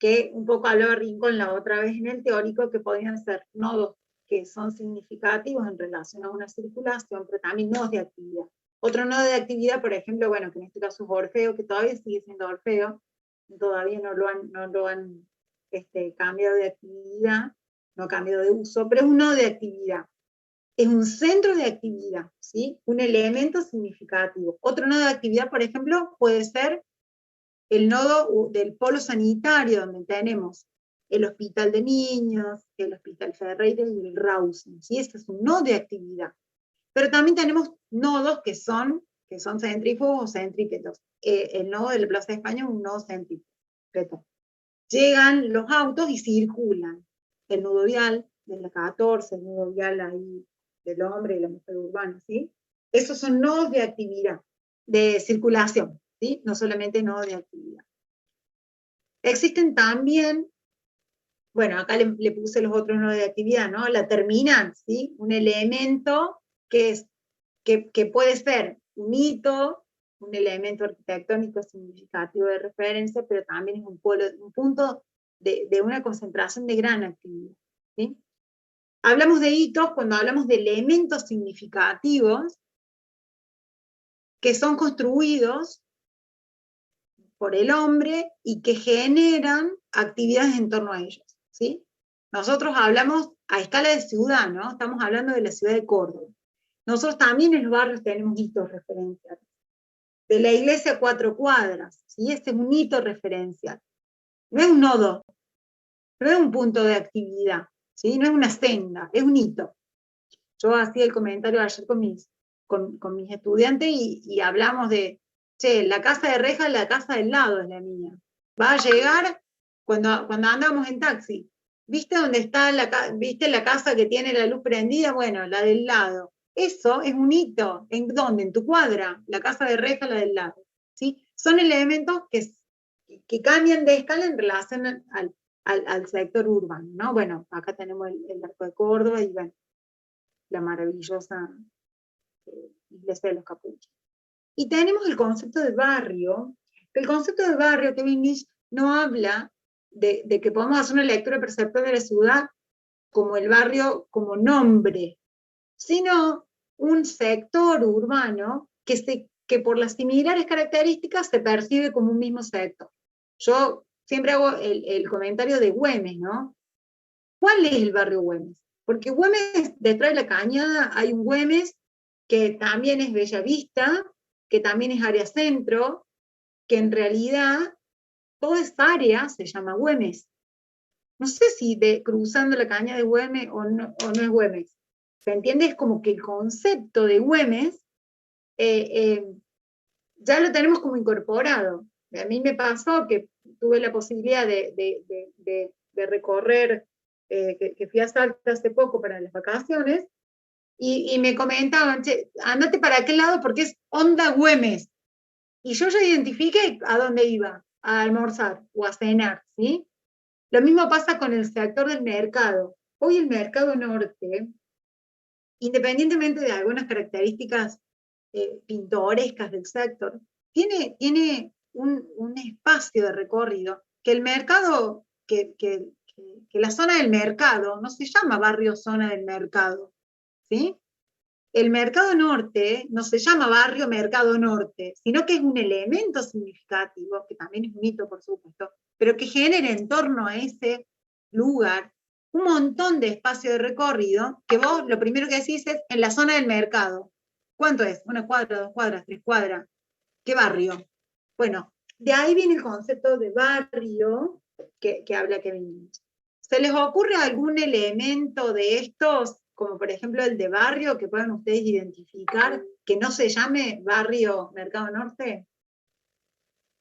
que un poco hablaba Rincón la otra vez en el teórico, que podrían ser nodos que son significativos en relación a una circulación, pero también nodos de actividad. Otro nodo de actividad, por ejemplo, bueno, que en este caso es Orfeo, que todavía sigue siendo Orfeo, todavía no lo han cambiado de actividad, no ha cambiado de uso, pero es un nodo de actividad. Es un centro de actividad, ¿sí? Un elemento significativo. Otro nodo de actividad, por ejemplo, puede ser el nodo del polo sanitario, donde tenemos el hospital de niños, el hospital Ferreira y el Rawson, ¿sí? Este es un nodo de actividad. Pero también tenemos nodos que son centrífugos o centrípetos. El nodo de la Plaza de España es un nodo centrípeto. Llegan los autos y circulan. El nudo vial de la 14, el nudo vial ahí del hombre y la mujer urbana, ¿sí? Esos son nodos de actividad, de circulación, ¿sí? No solamente nodos de actividad. Existen también, bueno, acá le puse los otros nodos de actividad, ¿no? La terminal, ¿sí? Un elemento que puede ser un hito, un elemento arquitectónico significativo de referencia, pero también es un punto de una concentración de gran actividad, ¿sí? Hablamos de hitos cuando hablamos de elementos significativos que son construidos por el hombre y que generan actividades en torno a ellos, ¿sí? Nosotros hablamos a escala de ciudad, ¿no? Estamos hablando de la ciudad de Córdoba. Nosotros también en los barrios tenemos hitos referenciales. De la iglesia a 4 cuadras, ¿sí? Este es un hito referencial. No es un nodo, no es un punto de actividad, ¿sí? No es una senda, es un hito. Yo hacía el comentario ayer con mis estudiantes y hablamos de, che, la casa de reja es la casa del lado, es la mía. Va a llegar cuando andamos en taxi. ¿Viste dónde está viste la casa que tiene la luz prendida? Bueno, la del lado. Eso es un hito. ¿En dónde? En tu cuadra. La casa de reja, la del lado. ¿Sí? Son elementos que cambian de escala en relación al sector urbano, ¿no? Bueno, acá tenemos el Arco de Córdoba y bueno, la maravillosa iglesia de los Capuchos. Y tenemos el concepto de barrio. El concepto de barrio, Kevin Lynch no habla de que podemos hacer una lectura perceptual de la ciudad como el barrio como nombre, sino un sector urbano que por las similares características se percibe como un mismo sector. Yo siempre hago el comentario de Güemes, ¿no? ¿Cuál es el barrio Güemes? Porque Güemes, detrás de la Cañada, hay un Güemes que también es Bellavista, que también es área centro, que en realidad toda esta área se llama Güemes. No sé si cruzando la Cañada de Güemes o no es Güemes. ¿Se entiende? Es como que el concepto de Güemes ya lo tenemos como incorporado. A mí me pasó que tuve la posibilidad de recorrer, que fui a Salta hace poco para las vacaciones, y me comentaban, che, andate para aquel lado porque es onda Güemes. Y yo ya identifiqué a dónde iba, a almorzar o a cenar, ¿sí? Lo mismo pasa con el sector del mercado. Hoy el mercado norte, independientemente de algunas características pintorescas del sector, tiene un espacio de recorrido que el mercado, que la zona del mercado no se llama barrio zona del mercado, ¿sí? El mercado norte no se llama barrio mercado norte, sino que es un elemento significativo, que también es un hito, por supuesto, pero que genera en torno a ese lugar un montón de espacio de recorrido que vos lo primero que decís es en la zona del mercado. ¿Cuánto es? ¿Una cuadra, 2 cuadras, 3 cuadras? ¿Qué barrio? Bueno, de ahí viene el concepto de barrio que habla Kevin Lynch. ¿Se les ocurre algún elemento de estos, como por ejemplo el de barrio, que puedan ustedes identificar, que no se llame barrio Mercado Norte?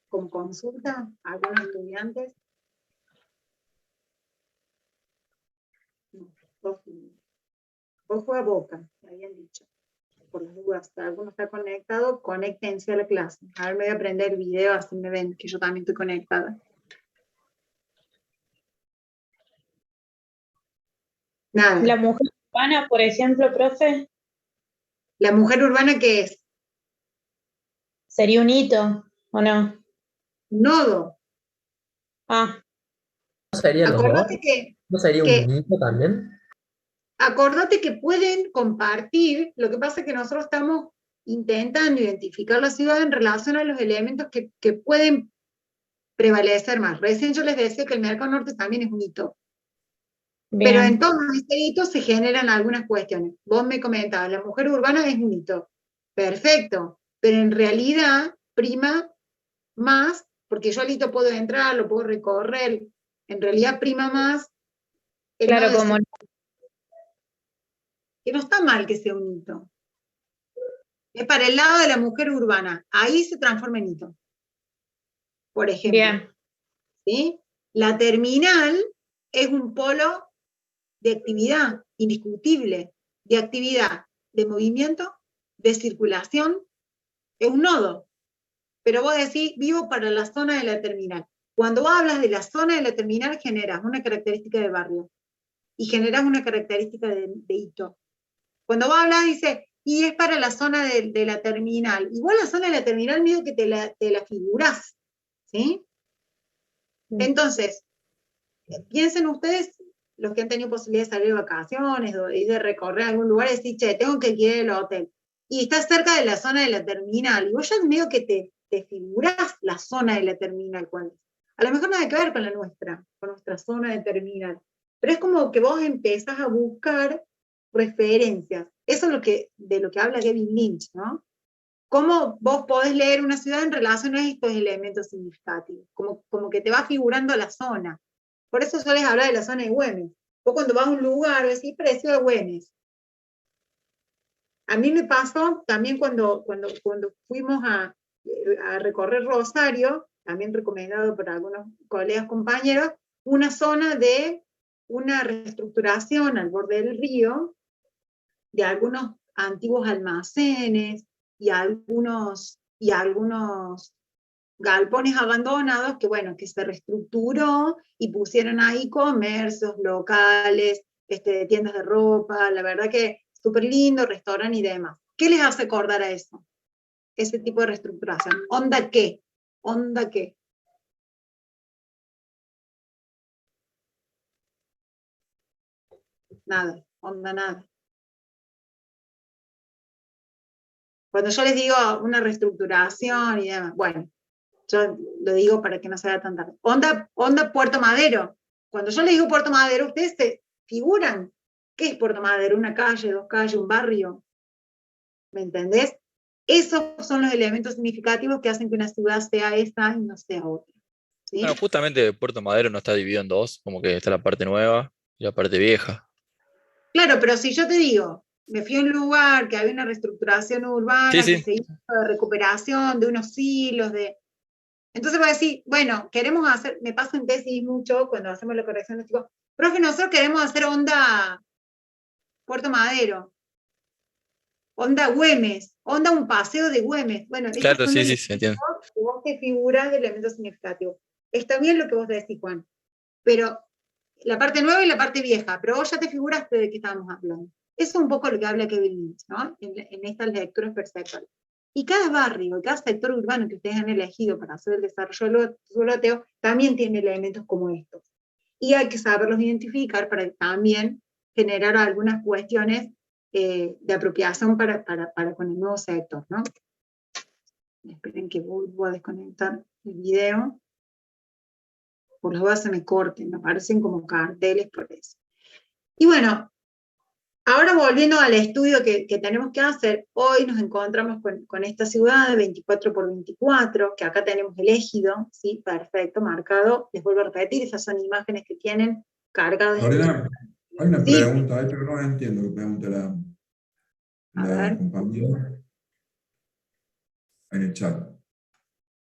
¿Con consulta a algunos estudiantes? Ojo a boca, me habían dicho. Por las dudas, si alguno está conectado, conéctense a la clase. A ver, me voy a prender el video, así me ven que yo también estoy conectada. Nada. La mujer urbana, por ejemplo, profe, ¿La mujer urbana qué es? ¿sería un hito o no? Nodo. Ah, ¿No serían los dos? Acordate ¿No sería un mito también? Acordate que pueden compartir, lo que pasa es que nosotros estamos intentando identificar la ciudad en relación a los elementos que pueden prevalecer más. Recién yo les decía que el mercado norte también es un hito. bien. Pero en torno a este hito se generan algunas cuestiones. Vos me comentabas, la mujer urbana es un hito. Perfecto, pero en realidad prima más, porque yo al hito puedo entrar, lo puedo recorrer, en realidad prima más. Claro, como que no está mal que sea un hito. Es para el lado de la mujer urbana. Ahí se transforma en hito. Por ejemplo. bien. ¿Sí? La terminal es un polo de actividad indiscutible, de actividad, de movimiento, de circulación, es un nodo. Pero vos decís, vivo para la zona de la terminal. Cuando vos hablas de la zona de la terminal, generas una característica de barrio y generas una característica de hito. Cuando vos hablas, dices, y es para la zona de la terminal. Igual la zona de la terminal medio que te la figurás, ¿sí? Entonces, piensen ustedes, los que han tenido posibilidad de salir de vacaciones o de recorrer algún lugar y decir, che, tengo que ir al hotel. Y estás cerca de la zona de la terminal, y vos ya medio que te figurás la zona de la terminal cuál es. A lo mejor nada que ver con la nuestra, con nuestra zona de terminal. Pero es como que vos empezás a buscar referencias. Eso es de lo que habla Kevin Lynch, ¿no? Cómo vos podés leer una ciudad en relación a estos elementos significativos, como que te va figurando la zona. Por eso yo les hablo de la zona de Güemes. Vos cuando vas a un lugar, decís, precio de Güemes. A mí me pasó también cuando fuimos a recorrer Rosario, también recomendado por algunos colegas compañeros, una zona de una reestructuración al borde del río, de algunos antiguos almacenes y algunos galpones abandonados que, bueno, que se reestructuró y pusieron ahí comercios locales, tiendas de ropa, la verdad que súper lindo, restaurante y demás. ¿Qué les hace acordar a eso? Ese tipo de reestructuración. ¿Onda qué? ¿Onda qué? onda nada. Cuando yo les digo una reestructuración y demás, bueno, yo lo digo para que no se vea tan tarde. Onda Puerto Madero. Cuando yo les digo Puerto Madero, ustedes se figuran. ¿Qué es Puerto Madero? ¿Una calle, dos calles, un barrio? ¿Me entendés? Esos son los elementos significativos que hacen que una ciudad sea esta y no sea otra. ¿Sí? Bueno, justamente Puerto Madero no está dividido en dos, como que está la parte nueva y la parte vieja. Claro, pero si yo te digo, me fui a un lugar que había una reestructuración urbana, Sí, que sí. se hizo de recuperación de unos silos, entonces voy a decir, bueno, queremos hacer, me pasa en tesis mucho cuando hacemos la corrección, les digo, profe, nosotros queremos hacer onda Puerto Madero, onda Güemes, onda un paseo de Güemes. Bueno, estos Claro, son sí, sí, elementos se entiende. que vos te figuras de elementos significativos. Está bien lo que vos decís, Juan, pero la parte nueva y la parte vieja, pero vos ya te figuraste de qué estábamos hablando. Eso es un poco lo que habla Kevin Lynch, ¿no? En estas lecturas perceptuales. Y cada barrio, cada sector urbano que ustedes han elegido para hacer el desarrollo soloteo, también tiene elementos como estos. Y hay que saberlos identificar para también generar algunas cuestiones de apropiación para con el nuevo sector, ¿no? Esperen que voy a desconectar el video. Por las dudas se me corten, me aparecen como carteles por eso. Y bueno, ahora volviendo al estudio que tenemos que hacer, hoy nos encontramos con esta ciudad de 24 por 24, que acá tenemos el ejido, ¿sí? Perfecto, marcado. Les vuelvo a repetir, esas son imágenes que tienen cargadas. Lorena, hay una Sí. pregunta ahí, pero no la entiendo que pregunta la compañera en el chat.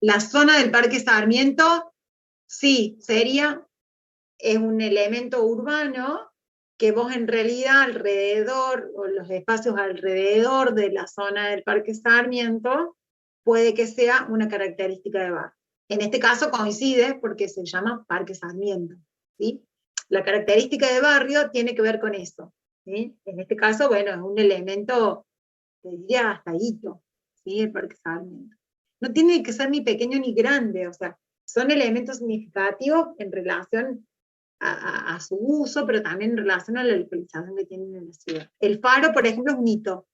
La zona del Parque Sarmiento, sí, es un elemento urbano que vos en realidad alrededor, o los espacios alrededor de la zona del Parque Sarmiento, puede que sea una característica de barrio. En este caso coincide porque se llama Parque Sarmiento, ¿sí? La característica de barrio tiene que ver con eso, ¿sí? En este caso, bueno, es un elemento, te diría hasta hito, ¿sí? El Parque Sarmiento. No tiene que ser ni pequeño ni grande, o sea, son elementos significativos en relación a su uso, pero también en relación a la localización que tienen en la ciudad. El faro, por ejemplo, es un hito.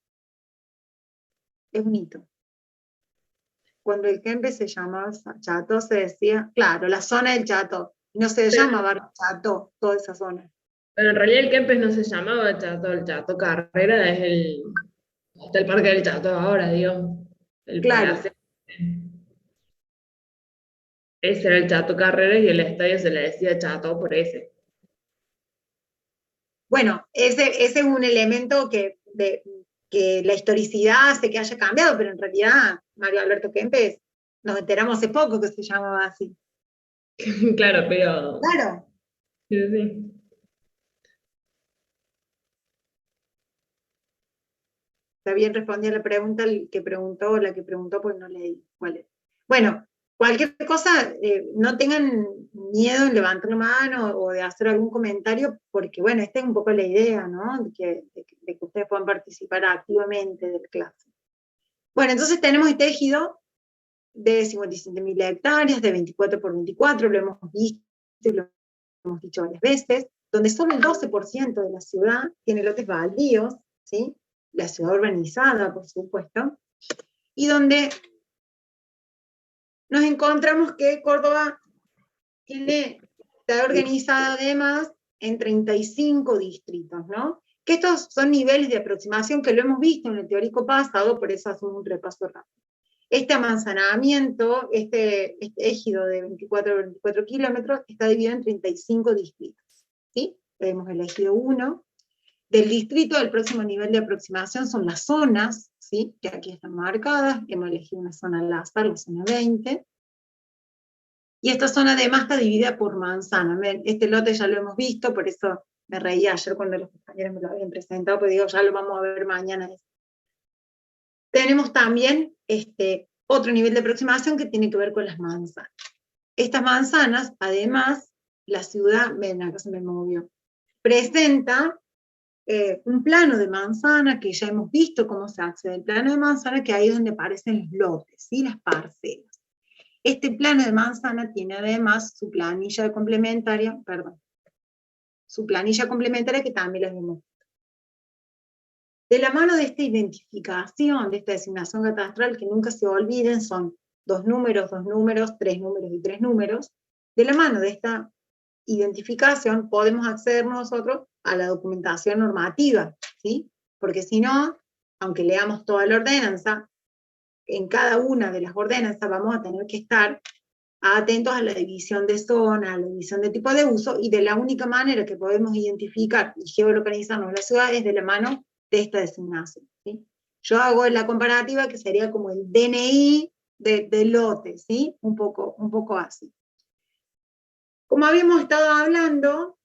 Es un hito. Cuando el Kempe se llamaba Chato, se decía, claro, la zona del Chato. No se llama Barrio Chato, toda esa zona. Pero en realidad el Kempes no se llamaba Chato, el Chato Carrera está el Parque del Chato ahora, digo. El Claro. palacete. Ese era el Chato Carrera y el estadio se le decía Chato por ese. Bueno, ese es un elemento que la historicidad hace que haya cambiado, pero en realidad Mario Alberto Kempes, nos enteramos hace poco que se llamaba así. Claro, pero... Claro. Sí, sí. Está bien, respondí a la pregunta el que preguntó, o la que preguntó, pues no leí cuál es. Bueno, cualquier cosa, no tengan miedo en levantar la mano o de hacer algún comentario, porque bueno, esta es un poco la idea, ¿no? De que ustedes puedan participar activamente de la clase. Bueno, entonces tenemos este ejido de 57.000 hectáreas, de 24 por 24, lo hemos visto y lo hemos dicho varias veces, donde solo el 12% de la ciudad tiene lotes baldíos, ¿sí? La ciudad urbanizada, por supuesto, y donde nos encontramos que Córdoba está organizada además en 35 distritos, ¿no? Que estos son niveles de aproximación que lo hemos visto en el teórico pasado, por eso hacemos un repaso rápido. Este amanzanamiento, este ejido de 24 kilómetros, está dividido en 35 distritos, ¿sí? Hemos elegido uno. Del distrito, el próximo nivel de aproximación son las zonas, ¿sí? Que aquí están marcadas. Hemos elegido una zona al azar, la zona 20. Y esta zona además está dividida por manzana. Este lote ya lo hemos visto, por eso me reí ayer cuando los compañeros me lo habían presentado, pues digo, ya lo vamos a ver mañana. Tenemos también otro nivel de aproximación que tiene que ver con las manzanas. Estas manzanas, además, la ciudad, ven, acá se me movió, presenta un plano de manzana que ya hemos visto cómo se accede al plano de manzana, que ahí es donde aparecen los lotes, ¿sí? Las parcelas. Este plano de manzana tiene además su planilla complementaria, perdón, su planilla complementaria que también les vemos. De la mano de esta identificación, de esta designación catastral, que nunca se olviden, son 2 números, 2 números, 3 números y 3 números. De la mano de esta identificación podemos acceder nosotros a la documentación normativa, ¿sí? Porque si no, aunque leamos toda la ordenanza, en cada una de las ordenanzas vamos a tener que estar atentos a la división de zona, a la división de tipo de uso, y de la única manera que podemos identificar y geolocalizarnos la ciudad es de la mano de esta designación, ¿sí? Yo hago la comparativa que sería como el DNI del lote, ¿sí? Un poco así. Como habíamos estado hablando,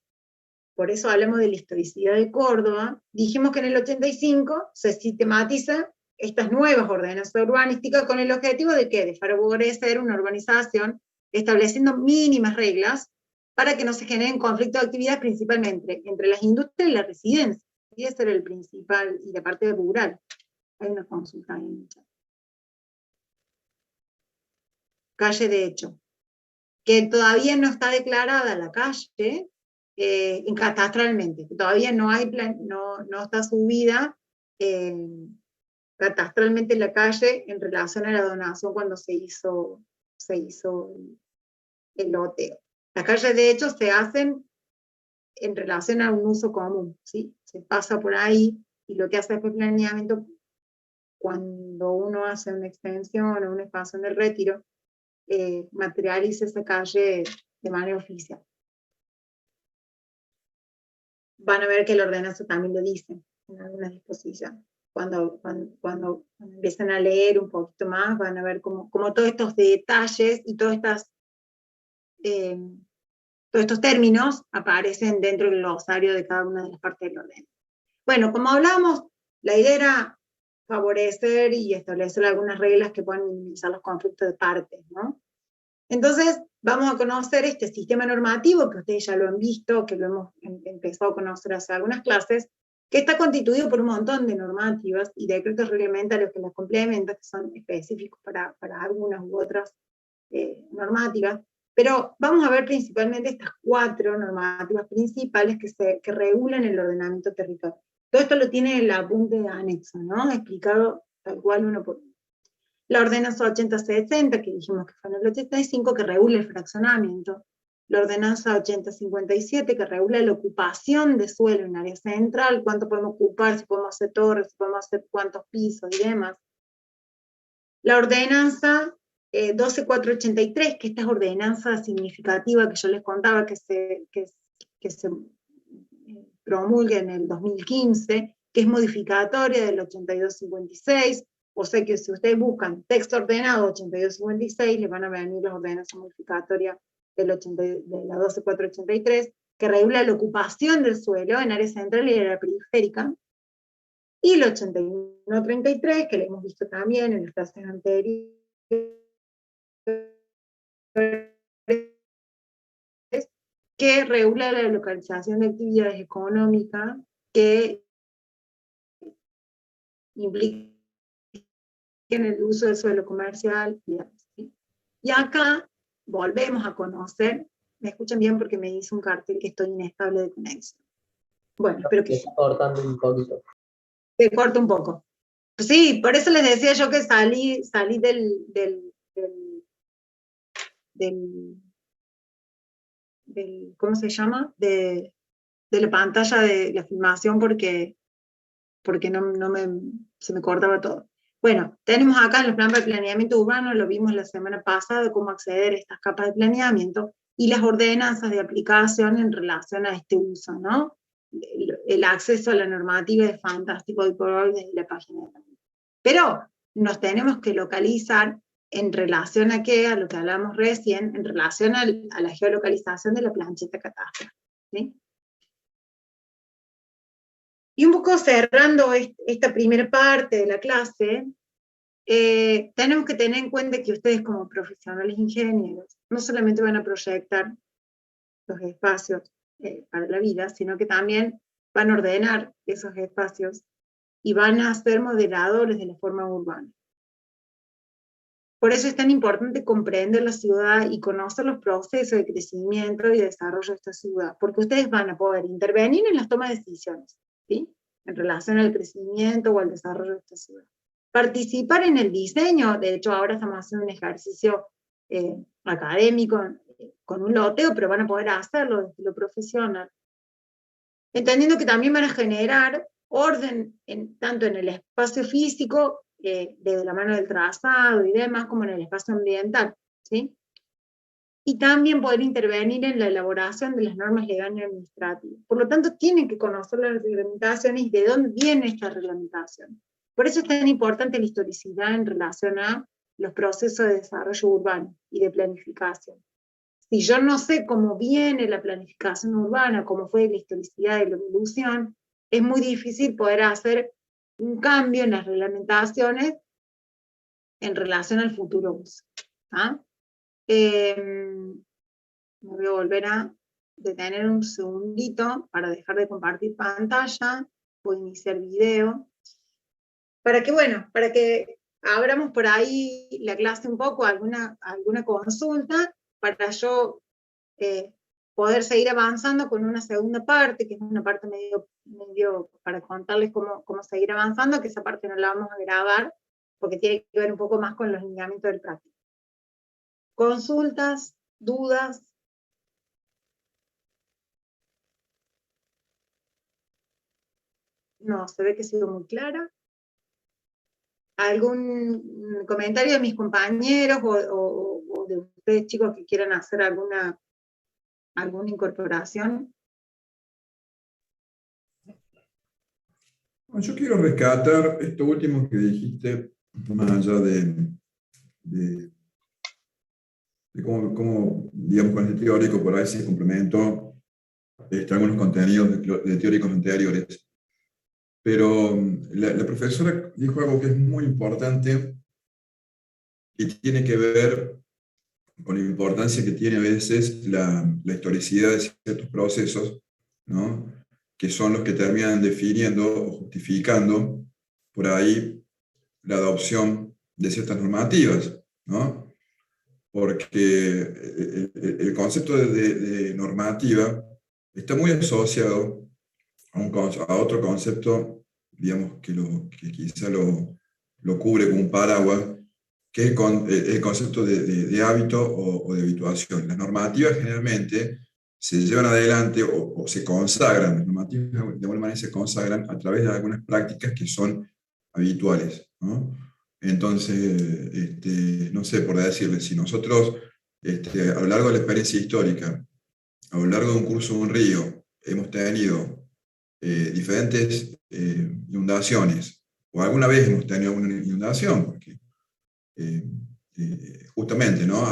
por eso hablamos de la historicidad de Córdoba, dijimos que en el 85 se sistematiza estas nuevas ordenanzas urbanísticas con el objetivo de ¿qué? De favorecer una urbanización estableciendo mínimas reglas para que no se generen conflictos de actividad principalmente entre las industrias y la residencia. Y ese era el principal, y la parte rural. Hay una consulta ahí en el chat. Calle de hecho, que todavía no está declarada la calle catastralmente, que todavía no hay no está subida catastralmente la calle en relación a la donación cuando se hizo el loteo. Las calles de hecho se hacen en relación a un uso común, ¿sí? Se pasa por ahí y lo que hace es el planeamiento cuando uno hace una extensión o una expansión del retiro, materializa esa calle de manera oficial. Van a ver que la ordenanza también lo dice en algunas disposiciones. Cuando empiezan a leer un poquito más, van a ver como todos estos detalles y todos estos términos aparecen dentro del glosario de cada una de las partes del ordenanza. Bueno, como hablábamos, la idea era favorecer y establecer algunas reglas que puedan minimizar los conflictos de partes, ¿no? Entonces, vamos a conocer este sistema normativo, que ustedes ya lo han visto, que lo hemos empezado a conocer hace algunas clases, que está constituido por un montón de normativas y decretos reglamentarios que las complementan, que son específicos para algunas u otras normativas, pero vamos a ver principalmente estas 4 normativas principales que regulan el ordenamiento territorial. Todo esto lo tiene en el apunte de anexo, ¿no? Explicado tal cual uno por uno. La ordenanza 8060, que dijimos que fue en el 85, que regula el fraccionamiento. La ordenanza 8057, que regula la ocupación de suelo en área central, cuánto podemos ocupar, si podemos hacer torres, si podemos hacer cuántos pisos y demás. La ordenanza 12483, que esta es ordenanza significativa que yo les contaba que se promulga en el 2015, que es modificatoria del 8256, o sea que si ustedes buscan texto ordenado 8256, les van a venir las ordenanzas modificatorias de la 12483, que regula la ocupación del suelo en área central y área periférica, y el 8133, que lo hemos visto también en las clases anteriores, que regula la localización de actividades económicas que implican el uso del suelo comercial. ¿Sí? Y acá volvemos a conocer, me escuchan bien porque me dice un cartel que estoy inestable de conexión. Bueno, espero que sí. Está cortando un poquito. Se corta un poco. Sí, por eso les decía yo que salí del ¿cómo se llama? De la pantalla de la filmación porque se me cortaba todo. Bueno, tenemos acá en los planes de planeamiento urbano, lo vimos la semana pasada, cómo acceder a estas capas de planeamiento, y las ordenanzas de aplicación en relación a este uso, ¿no? El acceso a la normativa es fantástico hoy por hoy desde la página de la web. Pero nos tenemos que localizar en relación a qué, a lo que hablamos recién, en relación a la geolocalización de la plancheta catastral, ¿sí? Y un poco cerrando esta primera parte de la clase, tenemos que tener en cuenta que ustedes como profesionales ingenieros no solamente van a proyectar los espacios para la vida, sino que también van a ordenar esos espacios y van a ser moderadores de la forma urbana. Por eso es tan importante comprender la ciudad y conocer los procesos de crecimiento y desarrollo de esta ciudad, porque ustedes van a poder intervenir en las tomas de decisiones, ¿sí? En relación al crecimiento o al desarrollo de esta ciudad. Participar en el diseño, de hecho ahora estamos haciendo un ejercicio académico con un loteo, pero van a poder hacerlo desde lo profesional. Entendiendo que también van a generar orden tanto en el espacio físico, desde la mano del trazado y demás, como en el espacio ambiental, ¿sí? Y también poder intervenir en la elaboración de las normas legales y administrativas. Por lo tanto, tienen que conocer las reglamentaciones y de dónde viene esta reglamentación. Por eso es tan importante la historicidad en relación a los procesos de desarrollo urbano y de planificación. Si yo no sé cómo viene la planificación urbana, cómo fue la historicidad de la evolución, es muy difícil poder hacer un cambio en las reglamentaciones en relación al futuro uso. ¿Ah? Me voy a volver a detener un segundito para dejar de compartir pantalla. Voy a iniciar video. Para que abramos por ahí la clase un poco, alguna consulta, para yo poder seguir avanzando con una segunda parte, que es una parte medio para contarles cómo seguir avanzando, que esa parte no la vamos a grabar, porque tiene que ver un poco más con los lineamientos del práctico. Consultas, dudas. No, se ve que he sido muy clara. ¿Algún comentario de mis compañeros o de ustedes, chicos, que quieran hacer alguna incorporación? Yo quiero rescatar esto último que dijiste, más allá de cómo, digamos, con el teórico por ahí se complementó algunos contenidos de teóricos anteriores. Pero la profesora dijo algo que es muy importante y tiene que ver con la importancia que tiene a veces la historicidad de ciertos procesos, ¿no? Que son los que terminan definiendo o justificando por ahí la adopción de ciertas normativas, ¿no? Porque el concepto de normativa está muy asociado a otro concepto, digamos, que quizá lo cubre como un paraguas, que es el concepto de hábito o de habituación. Las normativas generalmente se llevan adelante o se consagran, las normativas de alguna manera se consagran a través de algunas prácticas que son habituales, ¿no? Entonces, no sé, por decirle, si nosotros a lo largo de la experiencia histórica, a lo largo de un curso de un río, hemos tenido diferentes inundaciones, o alguna vez hemos tenido una inundación, porque justamente, ¿no?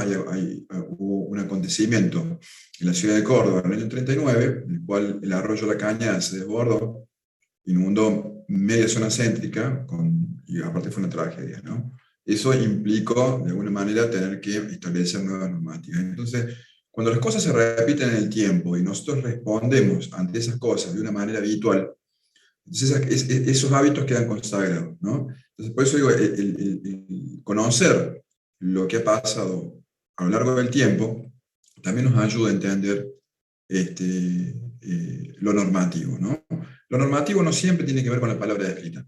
Hubo un acontecimiento en la ciudad de Córdoba en el año 39, en el cual el arroyo La Cañada se desbordó, inundó media zona céntrica, y aparte fue una tragedia, ¿no? Eso implicó, de alguna manera, tener que establecer nuevas normativas. Entonces, cuando las cosas se repiten en el tiempo y nosotros respondemos ante esas cosas de una manera habitual, entonces esos hábitos quedan consagrados, ¿no? Entonces, por eso digo, el conocer lo que ha pasado a lo largo del tiempo también nos ayuda a entender lo normativo, ¿no? Lo normativo no siempre tiene que ver con la palabra escrita,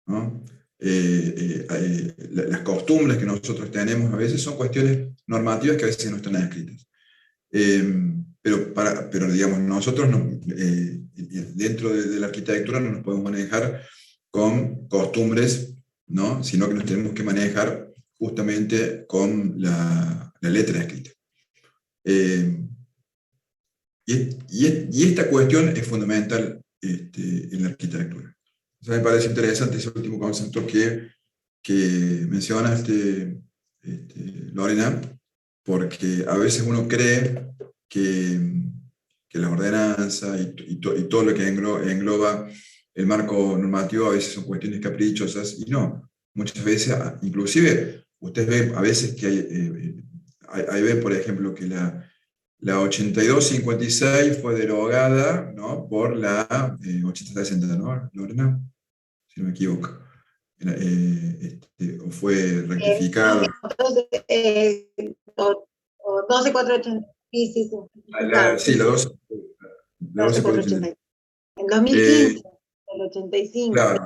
¿no? Las costumbres que nosotros tenemos a veces son cuestiones normativas que a veces no están escritas. Pero digamos, nosotros dentro de la arquitectura no nos podemos manejar con costumbres, ¿no? Sino que nos tenemos que manejar justamente con la letra escrita. Y esta cuestión es fundamental en la arquitectura. O sea, me parece interesante ese último concepto que mencionaste, Lorena, porque a veces uno cree que la ordenanza y todo lo que engloba el marco normativo a veces son cuestiones caprichosas, y no. Muchas veces, inclusive, ustedes ven a veces que hay ven, por ejemplo, que la 8256 fue derogada, ¿no? Por la 8060, ¿no, Lorena? Si no me equivoco. o fue rectificado. O 12480. Sí, sí, sí. Sí, la 12480. En 2015, el 85. Claro.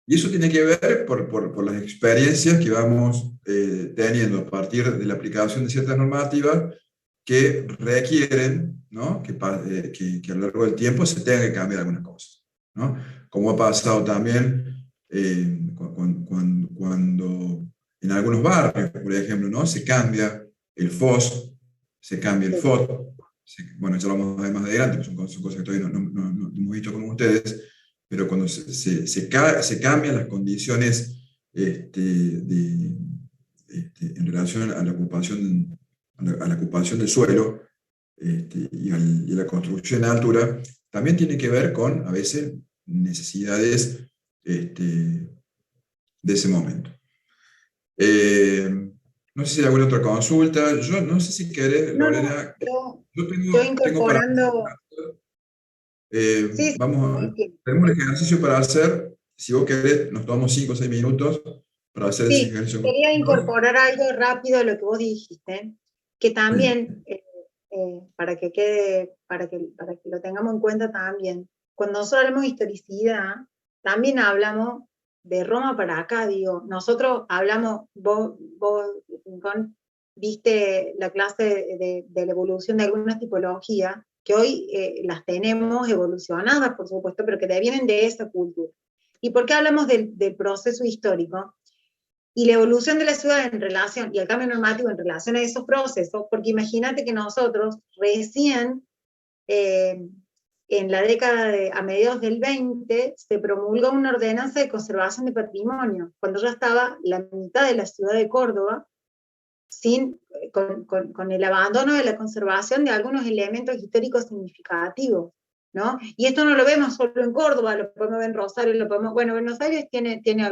Y eso tiene que ver por las experiencias que vamos teniendo a partir de la aplicación de ciertas normativas que requieren, ¿no? que a lo largo del tiempo se tengan que cambiar algunas cosas, ¿no? Como ha pasado también cuando en algunos barrios, por ejemplo, ¿no? Se cambia el FOS, se cambia el FOT, bueno, ya lo vamos a ver más adelante, pues son cosas que todavía no hemos visto con ustedes, pero cuando se cambian las condiciones en relación a la ocupación, a la ocupación del suelo y a la construcción en altura, también tiene que ver con, a veces, necesidades de ese momento. No sé si hay alguna otra consulta. Yo no sé si querés, Lorena. Yo incorporando. Sí, tenemos un ejercicio para hacer. Si vos querés, nos tomamos 5 o 6 minutos para hacer ese ejercicio. Quería incorporar algo rápido a lo que vos dijiste, que también, para que lo tengamos en cuenta también, cuando nosotros hablamos de historicidad, también hablamos de Roma para acá, digo, nosotros hablamos, vos Rincón, viste la clase de la evolución de algunas tipologías, que hoy las tenemos evolucionadas, por supuesto, pero que vienen de esa cultura. ¿Y por qué hablamos del proceso histórico? Y la evolución de la ciudad en relación, y el cambio normativo en relación a esos procesos, porque imagínate que nosotros recién, en la década a mediados del 20, se promulgó una ordenanza de conservación de patrimonio, cuando ya estaba la mitad de la ciudad de Córdoba, con el abandono de la conservación de algunos elementos históricos significativos, ¿no? Y esto no lo vemos solo en Córdoba, lo podemos ver en Rosario, bueno, Buenos Aires tiene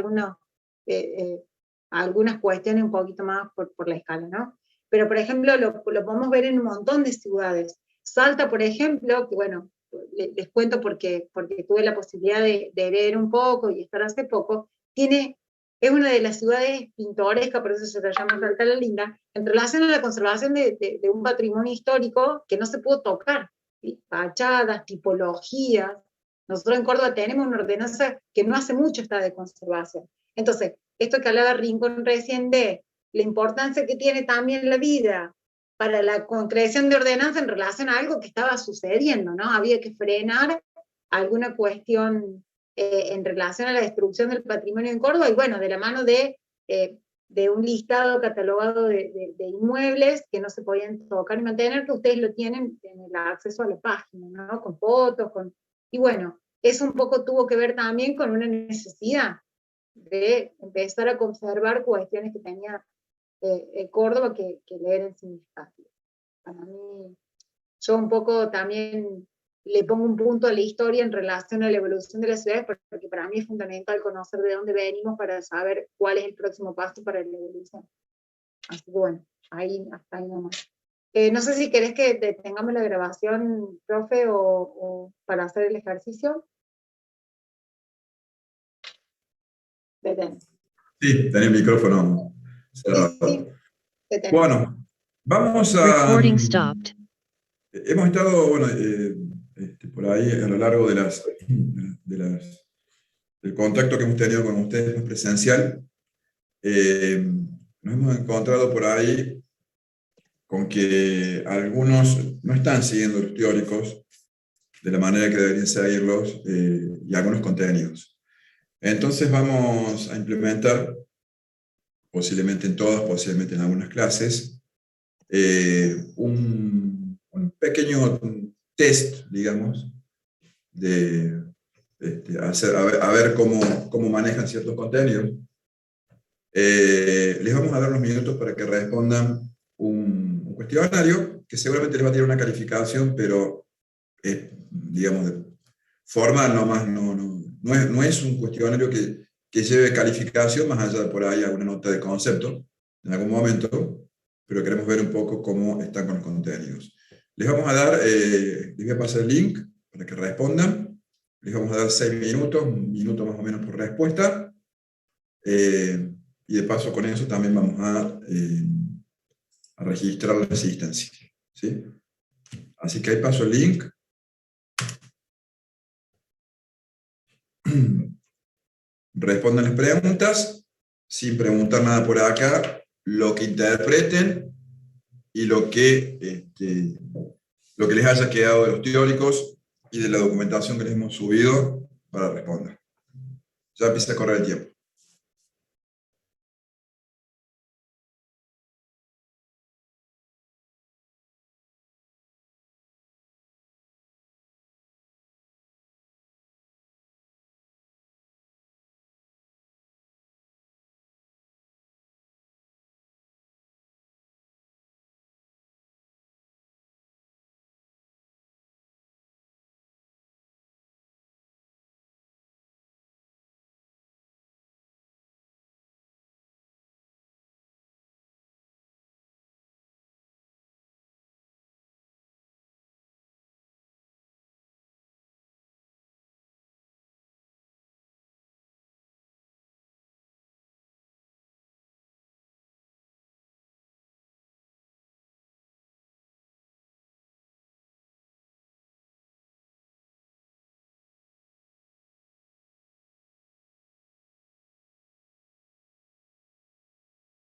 algunas cuestiones un poquito más por la escala, ¿no? Pero, por ejemplo, lo podemos ver en un montón de ciudades. Salta, por ejemplo, que bueno, les cuento porque tuve la posibilidad de leer un poco y estar hace poco, es una de las ciudades pintorescas, por eso se llama Salta la Linda, en relación a la conservación de un patrimonio histórico que no se pudo tocar, ¿sí? Fachadas, tipologías. Nosotros en Córdoba tenemos una ordenanza que no hace mucho está de conservación. Entonces, esto que hablaba Rincón recién de la importancia que tiene también la vida para la concreción de ordenanza en relación a algo que estaba sucediendo, ¿no? Había que frenar alguna cuestión en relación a la destrucción del patrimonio en Córdoba, y bueno, de la mano de un listado catalogado de inmuebles que no se podían tocar y mantener, que ustedes lo tienen en el acceso a la página, ¿no? Con fotos, y bueno, eso un poco tuvo que ver también con una necesidad de empezar a conservar cuestiones que tenía Córdoba que le eran significativas. Para mí, yo un poco también le pongo un punto a la historia en relación a la evolución de las ciudades, porque para mí es fundamental conocer de dónde venimos para saber cuál es el próximo paso para la evolución. Así que bueno, hasta ahí nomás. No sé si querés que detengamos la grabación, profe, o para hacer el ejercicio. Detén. Sí, tenés el micrófono cerrado. Sí. Bueno, vamos a... Recording stopped. Hemos estado, bueno, por ahí a lo largo del contacto que hemos tenido con ustedes más presencial, nos hemos encontrado por ahí con que algunos no están siguiendo los teóricos de la manera que deberían seguirlos y algunos contenidos. Entonces vamos a implementar, posiblemente en todas, posiblemente en algunas clases, un pequeño test, digamos, a ver cómo manejan ciertos contenidos. Les vamos a dar unos minutos para que respondan un cuestionario que seguramente les va a tirar una calificación, pero digamos, formal nomás, no es un cuestionario que lleve calificación, más allá de por ahí alguna nota de concepto en algún momento, pero queremos ver un poco cómo están con los contenidos. Les vamos a dar, les voy a pasar el link para que respondan. Les vamos a dar 6 minutos, un minuto más o menos por respuesta. Y de paso con eso también vamos a registrar la asistencia, ¿sí? Así que ahí paso el link. Respondan las preguntas, sin preguntar nada por acá, lo que interpreten y lo que les haya quedado de los teóricos y de la documentación que les hemos subido para responder. Ya empieza a correr el tiempo.